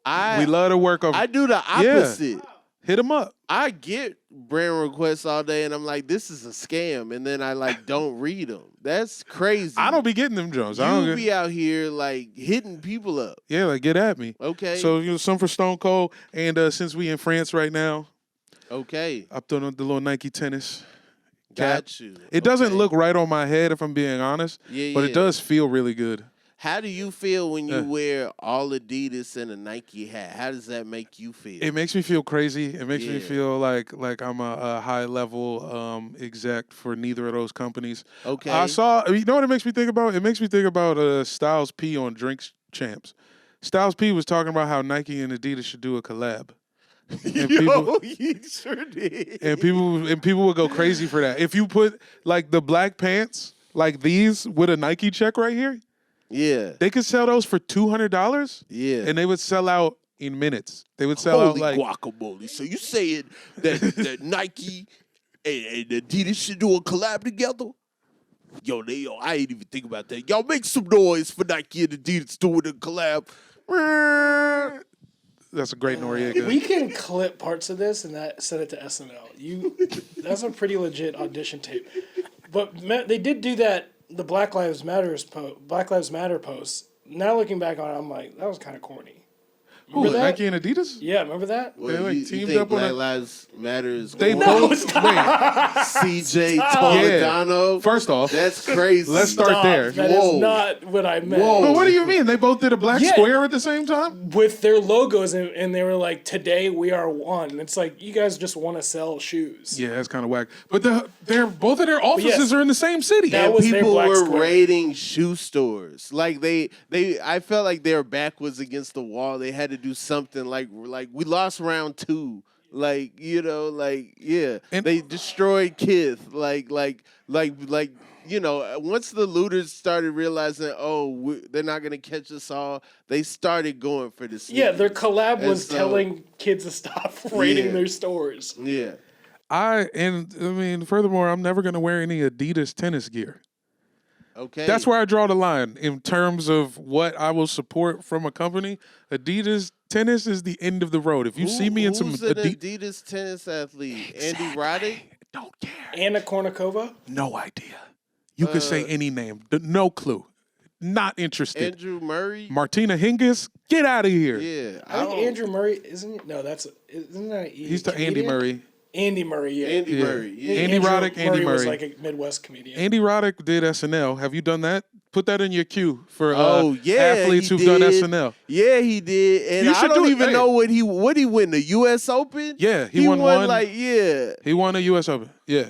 I We love to work on. I do the opposite. Hit them up. I get brand requests all day, and I'm like, this is a scam, and then I don't read them. That's crazy. I don't be getting them, Jones. You be out here hitting people up. Yeah, get at me. Okay. So some for Stone Cold, and since we in France right now, Okay. I'm throwing the little Nike tennis cap. Got you. It doesn't Okay. look right on my head, if I'm being honest, Yeah, but yeah. it does feel really good. How do you feel when you wear all Adidas and a Nike hat? How does that make you feel? It makes me feel crazy. It makes me Yeah. feel like I'm a high level exec for neither of those companies. Okay. I saw. You know what it makes me think about? It makes me think about Styles P on Drinks Champs. Styles P was talking about how Nike and Adidas should do a collab. And you sure did. And people would go crazy for that. If you put the black pants like these with a Nike check right here, Yeah. they could sell those for $200. Yeah. And they would sell out in minutes. They would sell Holy out guacamole. So you saying that Nike and Adidas should do a collab together? Yo, I ain't even think about that. Y'all make some noise for Nike and Adidas doing a collab. That's a great Noriega. we can clip parts of this and send it to SNL. That's a pretty legit audition tape. But they did do that. The Black Lives Matter post. Now looking back on it, I'm like, that was kind of corny. Who, Remember that? Nike and Adidas? Yeah, remember that? Well, you teamed think up Black Black Lives Matter is They corny? both it's not. wait. CJ Toledano. First off, That's crazy. let's start Stop. there. That is Whoa. not what I meant. Whoa. But what do you mean? They both did a black Yeah. square at the same time? With their logos, and they were like, today we are one. And it's like, you guys just want to sell shoes. Yeah, that's kind of whack. But they're both of their offices yes. are in the same city. That And was their people black were square. raiding shoe stores. I felt like their back was against the wall. They had to do something like we lost round 2. Yeah. And- They destroyed Kith. Once the looters started realizing, they're not gonna catch us all, they started going for this. Yeah, their collab And was so- telling kids to stop raiding Yeah. their stores. Yeah. Furthermore, I'm never going to wear any Adidas tennis gear. Okay. That's where I draw the line in terms of what I will support from a company. Adidas tennis is the end of the road. If you see me in some who's an Adidas tennis athlete? Andy Roddick? don't care. Anna Kournikova. No idea. You could say any name. No clue. Not interested. Andrew Murray? Martina Hingis, get out of here. Yeah. I think Andrew Murray isn't that He's the Andy Canadian? Murray. Andy Murray, yeah. Andy Murray. Yeah. Andy Roddick, Andy was Murray. like a Midwest comedian. Andy Roddick did SNL. Have you done that? Put that in your queue for athletes who've did. done SNL. Yeah, he did. And You I should don't do it. even Hey. know what he win, the US Open? Yeah, he won one. like, yeah. He won a U.S. Open. Yeah.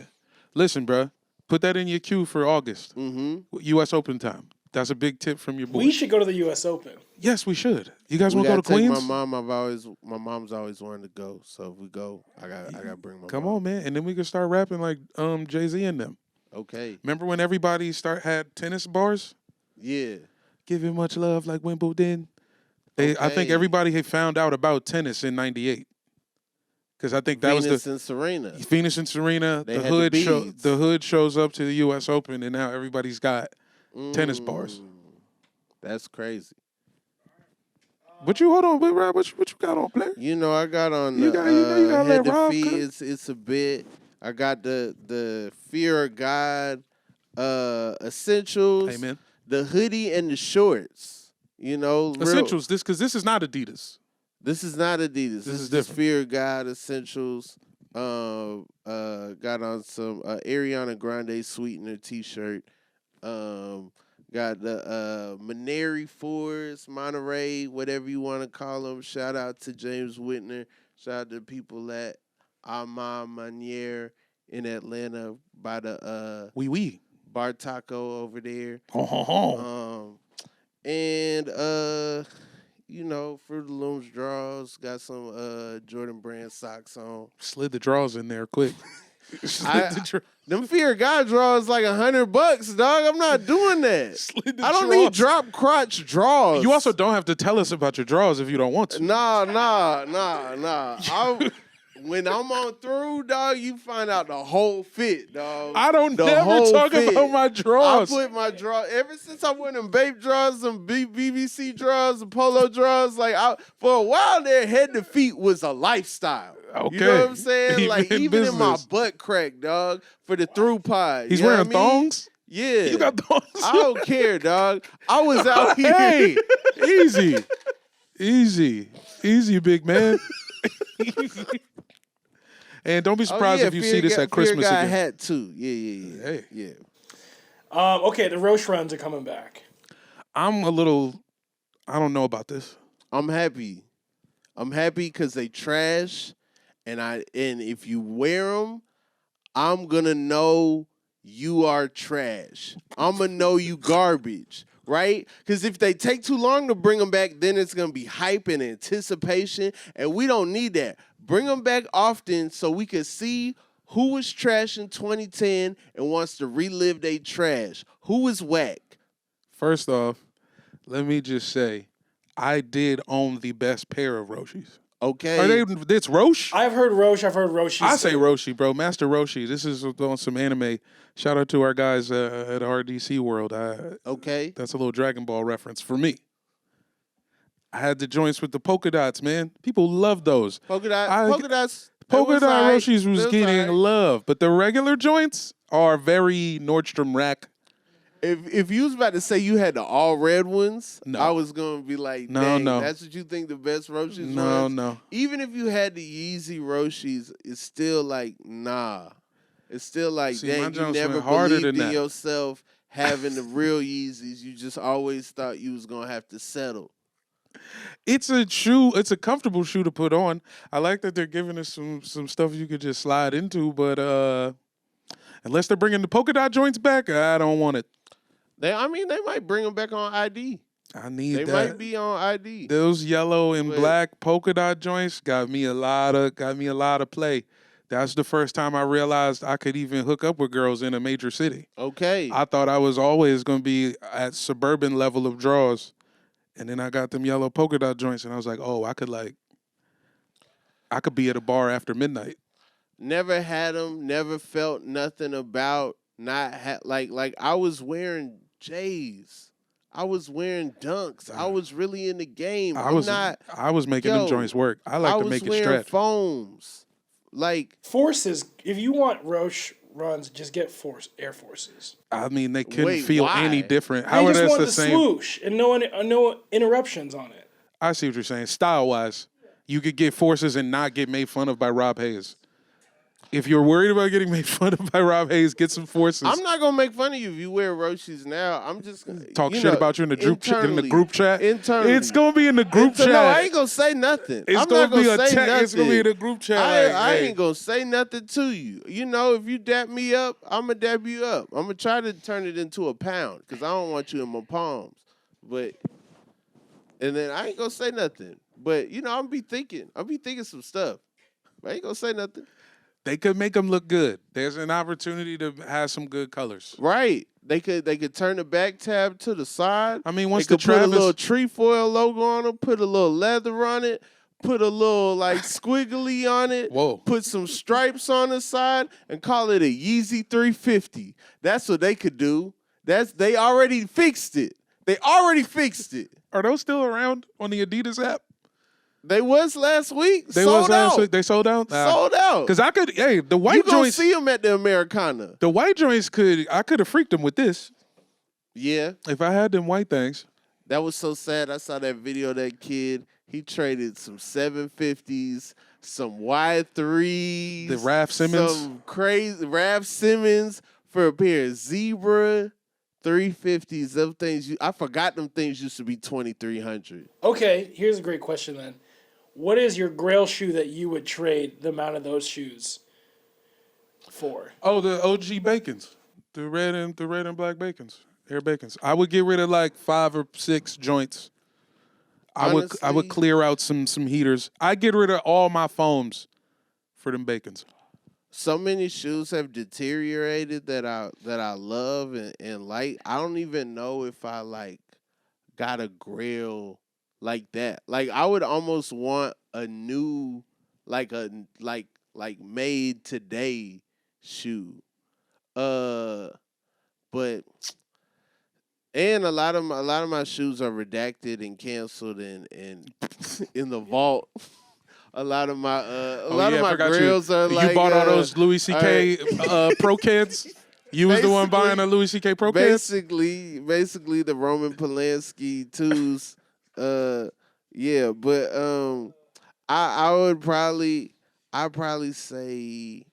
Listen, bro. Put that in your queue for August. U.S. Open time. That's a big tip from your boy. We should go to the U.S. Open. Yes, we should. You guys We want to go to gotta take Queens? my mom's always wanted to go. So if we go, I gotta bring my Come mom. on, man. And then we can start rapping like Jay-Z and them. Okay. Remember when everybody had tennis bars? Yeah. Give it much love like Wimbledon. I think Okay. everybody had found out about tennis in '98. Because I think that Venus was and Serena. Venus and Serena. They The had hood the beads. the hood shows up to the U.S. Open, and now everybody's got tennis bars. That's crazy. But you hold on, but Rob, what you got on, player? You know, I got on You the got- you gotta head let Rob to feet. cook. It's a bit. I got the Fear of God essentials. Amen. The hoodie and the shorts. You know, Essentials. Because this is not Adidas. This is not Adidas. This is is different. Fear of God essentials. Got on some Ariana Grande sweetener T-shirt. Got the Maneri Forest, Monterey, whatever you want to call them. Shout out to James Whitner. Shout out to people at Ama Manier in Atlanta by the Oui. Bar Taco over there. And you know, Fruit of the Looms draws. Got some Jordan Brand socks on. Slid the drawers in there quick. Slid the draw- Them Fear of God draws like $100, dog. I'm not doing that. slid the I don't need drawers. drop crotch draws. You also don't have to tell us about your drawers if you don't want to. Nah. When I'm on through, dog, you find out the whole fit, dog. I don't The never whole talk fit. about my I drawers. put my draw ever since I went them babe draws, some BBC draws, some polo draws. Like for a while there, head to feet was a lifestyle. You know Okay. what I'm saying? Like even in my business. butt crack, dog, for the through pod. He's you know wearing what I mean? thongs? Yeah. You got thongs? I don't care, dog. I was out here. Hey, easy, big man. And don't be surprised if you see this at Christmas Fear God again. hat too. Yeah. Hey. Yeah. Okay, the Roche runs are coming back. I don't know about this. I'm happy because they trash, and if you wear them, I'm gonna know you are trash. I'm gonna know you garbage, right? Because if they take too long to bring them back, then it's gonna be hype and anticipation, and we don't need that. Bring them back often so we can see who was trash in 2010 and wants to relive their trash. Who is whack? First off, let me just say, I did own the best pair of Roshis. Okay. It's Roche? I've heard Roche. I say Roshi, bro. Master Roshi. This is on some anime. Shout out to our guys at RDC World. Okay. That's a little Dragon Ball reference for me. I had the joints with the polka dots, man. People love those. Polka dots. Polka dot alright. Roshis was It getting alright. love, but the regular joints are very Nordstrom Rack. If you was about to say you had the all red ones, No. I was gonna be like, No, dang, no. that's what you think the best Roshis No, was? no. Even if you had the Yeezy Roshis, it's still like, nah. It's still like, See, my dang, you joints never went harder believed than in that. yourself having the real Yeezys. You just always thought you was gonna have to settle. It's a shoe. It's a comfortable shoe to put on. I like that they're giving us some stuff you could just slide into, but unless they're bringing the polka dot joints back, I don't want it. They might bring them back on ID. I need They that. might be on ID. Those yellow and But- black polka dot joints got me a lot of play. That's the first time I realized I could even hook up with girls in a major city. Okay. I thought I was always going to be at suburban level of draws. And then I got them yellow polka dot joints, and I was like, oh, I could be at a bar after midnight. Never had them. Never felt nothing about like I was wearing J's. I was wearing Dunks. I was really in the game. I was making them joints work. I like to make it wearing stretch. foams. Like Forces. If you want Roche runs, just get Air Forces. I mean, they couldn't Wait, feel why? any different. I How are just they want the the same? swoosh and no interruptions on it. I see what you're saying. Style wise, you could get Forces and not get made fun of by Rob Haze. If you're worried about getting made fun of by Rob Haze, get some forces. I'm not gonna make fun of you if you wear Roshis now. I'm just gonna Talk shit about you in the group chat. Internally, It's gonna be in the group chat. No, I ain't gonna say nothing. It's I'm gonna not gonna be say nothing. It's gonna be in the group chat. I ain't gonna say nothing to you. You know, if you dap me up, I'm gonna dap you up. I'm gonna try to turn it into a pound because I don't want you in my palms. And then I ain't gonna say nothing. But you know, I'm be thinking some stuff. I ain't gonna say nothing. They could make them look good. There's an opportunity to have some good colors. Right. They could turn the back tab to the side. I mean, once they the could Travis... put a little trefoil logo on them, put a little leather on it, put a little like squiggly on it. Whoa. Put some stripes on the side and call it a Yeezy 350. That's what they could do. They already fixed it. Are those still around on the Adidas app? They was last week. They sold out? Sold out. Because the white joints. You gonna see them at the Americana. The white joints I could have freaked them with this. Yeah. If I had them white things. That was so sad. I saw that video of that kid. He traded some 750s, some Y3s. The Raph Simmons. Some crazy Raph Simmons for a pair of Zebra 350s. Them things, I forgot them things used to be 2,300. Okay, here's a great question then. What is your grail shoe that you would trade the amount of those shoes for? Oh, the OG Bacons. The red and black Bacons. Air Bacons. I would get rid of like 5 or 6 joints. Honestly, I would clear out some heaters. I'd get rid of all my foams for them Bacons. So many shoes have deteriorated that I love and like. I don't even know if I like got a grail like that. Like I would almost want a new like made today shoe. But and a lot of my shoes are redacted and canceled and in the vault. A lot of my grills are like... You bought all those Louis C.K. Pro Kids? You was the one buying a Louis C.K. Pro Kids? Basically the Roman Polanski 2s. Yeah, but I'd probably say...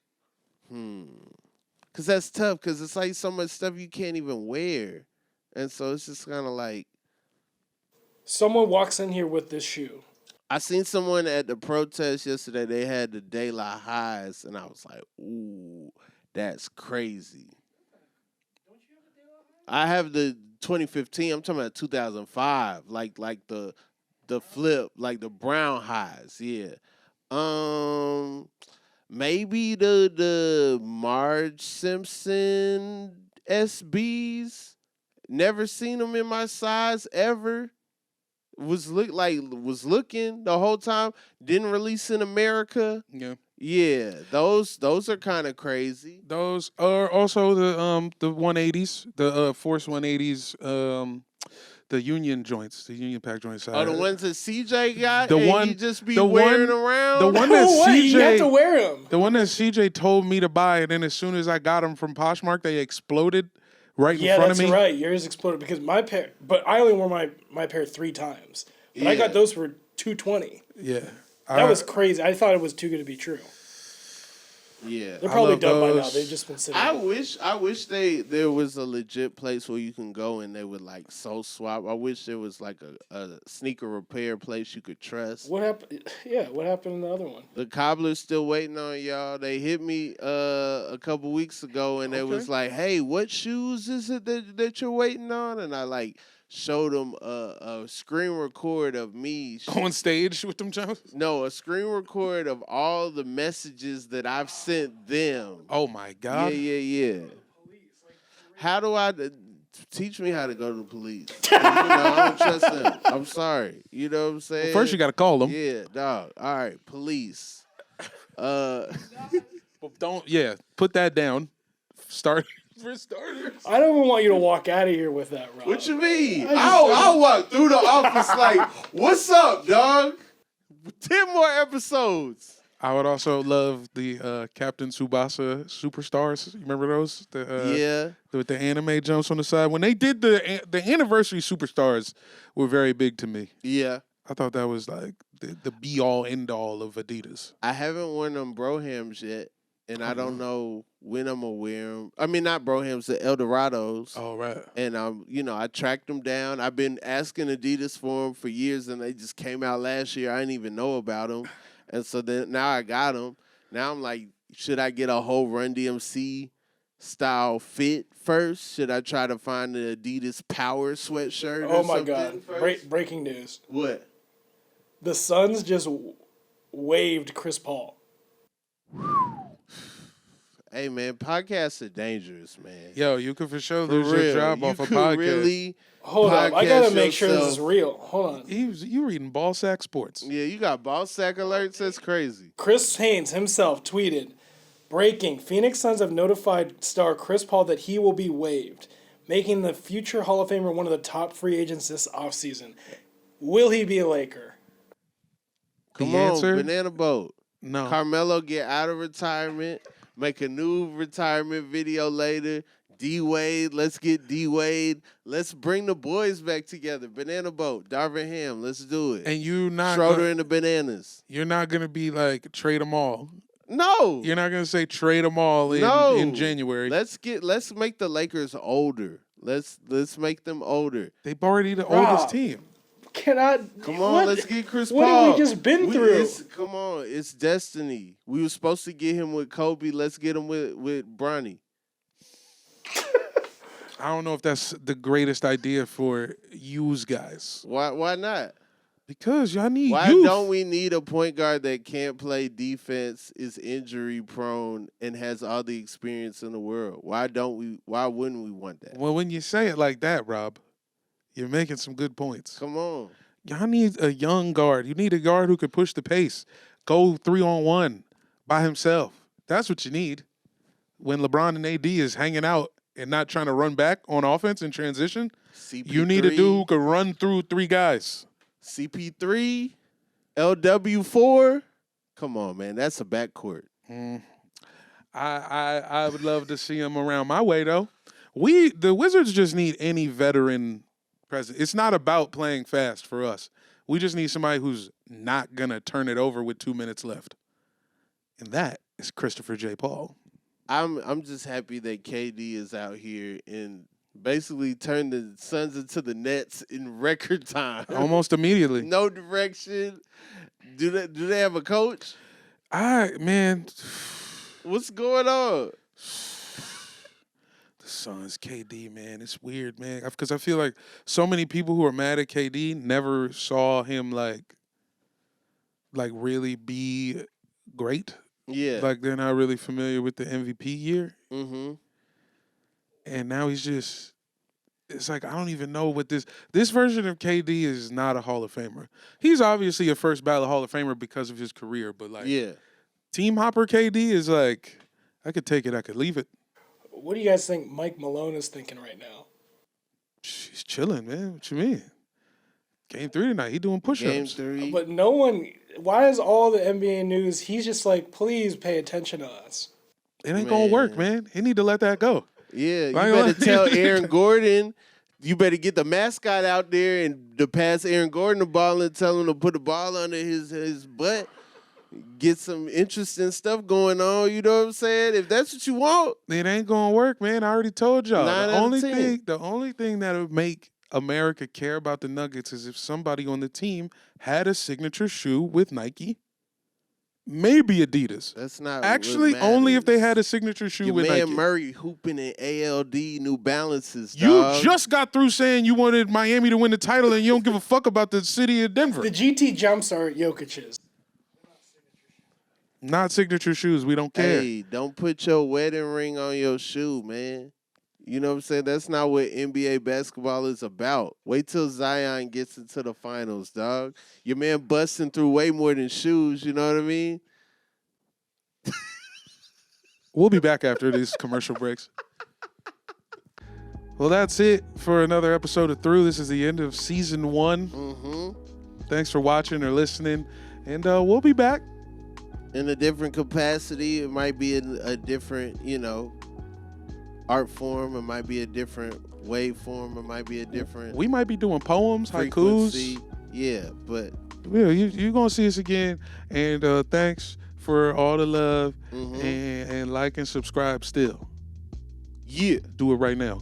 Because that's tough, because it's like so much stuff you can't even wear. And so it's just kind of like... Someone walks in here with this shoe. I seen someone at the protest yesterday. They had the De La Highs, and I was like, ooh, that's crazy. Don't you have a De La High? I have the 2015. I'm talking about 2005, like the flip, like the brown highs, yeah. Maybe the Marge Simpson SBs. Never seen them in my size ever. Was looking the whole time. Didn't release in America. Yeah. Those are kind of crazy. Those are also the 180s, the Force 180s, the Union joints, the Union Pack joints. Oh, the ones that CJ got. He just be wearing around. The one that CJ, you have to wear them. The one that CJ told me to buy, and then as soon as I got them from Poshmark, they exploded. Right in front of me? Yeah, that's right. Yours exploded because my pair, but I only wore my pair 3 times. But I got those for $220. Yeah. That was crazy. I thought it was too good to be true. Yeah. They're probably done by now. They've just been sitting. I wish there was a legit place where you can go and they would like soul swap. I wish there was like a sneaker repair place you could trust. What happened? Yeah, what happened in the other one? The cobbler's still waiting on y'all. They hit me a couple weeks ago and they was like, "Hey, what shoes is it that you're waiting on?" And I like showed them a screen record of me on stage with them, Jones. No, a screen record of all the messages that I've sent them. Oh my God! Yeah. How do I teach me how to go to the police? I don't trust them. I'm sorry. You know what I'm saying? Well, first, you got to call them. Yeah, dog. All right, police. Put that down. Start. For starters. I don't even want you to walk out of here with that, Rob. What you mean? I'll walk through the office like, "What's up, dog?" 10 more episodes. I would also love the Captain Tsubasa Superstars. You remember those? With the anime jumps on the side. When they did the anniversary Superstars were very big to me. Yeah. I thought that was like the be-all, end-all of Adidas. I haven't worn them Brohams yet. and I don't know when I'm gonna wear them. I mean, not Brohams, the Eldorados. Oh, right. And I tracked them down. I've been asking Adidas for them for years, and they just came out last year. I didn't even know about them, and so then now I got them. Now I'm like, should I get a whole Run DMC style fit first? Should I try to find the Adidas Power sweatshirt? Oh my God! Breaking news. What? The Suns just waived Chris Paul. Hey man, podcasts are dangerous, man. Yo, you could for sure lose your job off a podcast. Really Hold up, I gotta make sure this is real. Hold on. You reading Ballsack Sports? Yeah, you got Ballsack alerts. That's crazy. Chris Haynes himself tweeted, "Breaking: Phoenix Suns have notified star Chris Paul that he will be waived, making the future Hall of Famer one of the top free agents this offseason. Will he be a Laker?" Come on, Banana Boat. No. Carmelo get out of retirement, make a new retirement video later. D-Wade, let's get D-Wade. Let's bring the boys back together. Banana Boat, Darvin Ham, let's do it. And you not Schroeder and the Bananas. You're not gonna be like trade them all. No. You're not gonna say trade them all in January. Let's make the Lakers older. Let's make them older. They've already the oldest team. Come on, let's get Chris Paul. What have we just been through? Come on, it's destiny. We were supposed to get him with Kobe. Let's get him with Bronny. I don't know if that's the greatest idea for yous guys. Why not? Because y'all need Why youth. don't we need a point guard that can't play defense, is injury prone, and has all the experience in the world? Why wouldn't we want that? Well, when you say it like that, Rob, you're making some good points. Come on. Y'all need a young guard. You need a guard who can push the pace, go 3-on-1 by himself. That's what you need. When LeBron and AD is hanging out and not trying to run back on offense in transition, CP3, you need a dude who can run through three guys. CP3, LW4. Come on, man. That's a backcourt. I would love to see him around my way, though. The Wizards just need any veteran present. It's not about playing fast for us. We just need somebody who's not going to turn it over with 2 minutes left. And that is Christopher J. Paul. I'm just happy that KD is out here and basically turned the Suns into the Nets in record time. Almost immediately. No direction. Do they have a coach? Man. What's going on? The Suns, KD, man. It's weird, man. Because I feel like so many people who are mad at KD never saw him like really be great. Yeah. Like they're not really familiar with the MVP year. Mm-hmm. And now he's just, it's like, I don't even know what this version of KD is not a Hall of Famer. He's obviously a first ballot Hall of Famer because of his career, but like, Team Hopper KD is like, I could take it, I could leave it. What do you guys think Mike Malone is thinking right now? He's chilling, man. What you mean? Game 3 tonight, he doing push-ups. Game 3. But no one, why is all the NBA news, he's just like, please pay attention to us. It ain't going to work, man. He need to let that go. Yeah, you better tell Aaron Gordon, you better get the mascot out there and to pass Aaron Gordon the ball and tell him to put the ball under his butt. Get some interesting stuff going on, you know what I'm saying? If that's what you want. It ain't going to work, man. I already told y'all. 9 The out of only 10. thing that would make America care about the Nuggets is if somebody on the team had a signature shoe with Nike. Maybe Adidas. That's not actually only if they had a signature shoe with Nike. Murray hooping in ALD New Balances. Dog. You just got through saying you wanted Miami to win the title, and you don't give a fuck about the city of Denver. The GT jumps are Jokic's. Not signature shoes. We don't care. Hey, don't put your wedding ring on your shoe, man. You know what I'm saying? That's not what NBA basketball is about. Wait till Zion gets into the finals, dog. Your man busting through way more than shoes, you know what I mean? We'll be back after these commercial breaks. Well, that's it for another episode of Through. This is the end of season 1. Mm-hmm. Thanks for watching or listening, and we'll be back. In a different capacity. It might be in a different, art form. It might be a different waveform. It might be a different We might be doing poems, frequency. haikus. Yeah, but Yeah, you're going to see us again. And thanks for all the love and like and subscribe still. Yeah. Do it right now.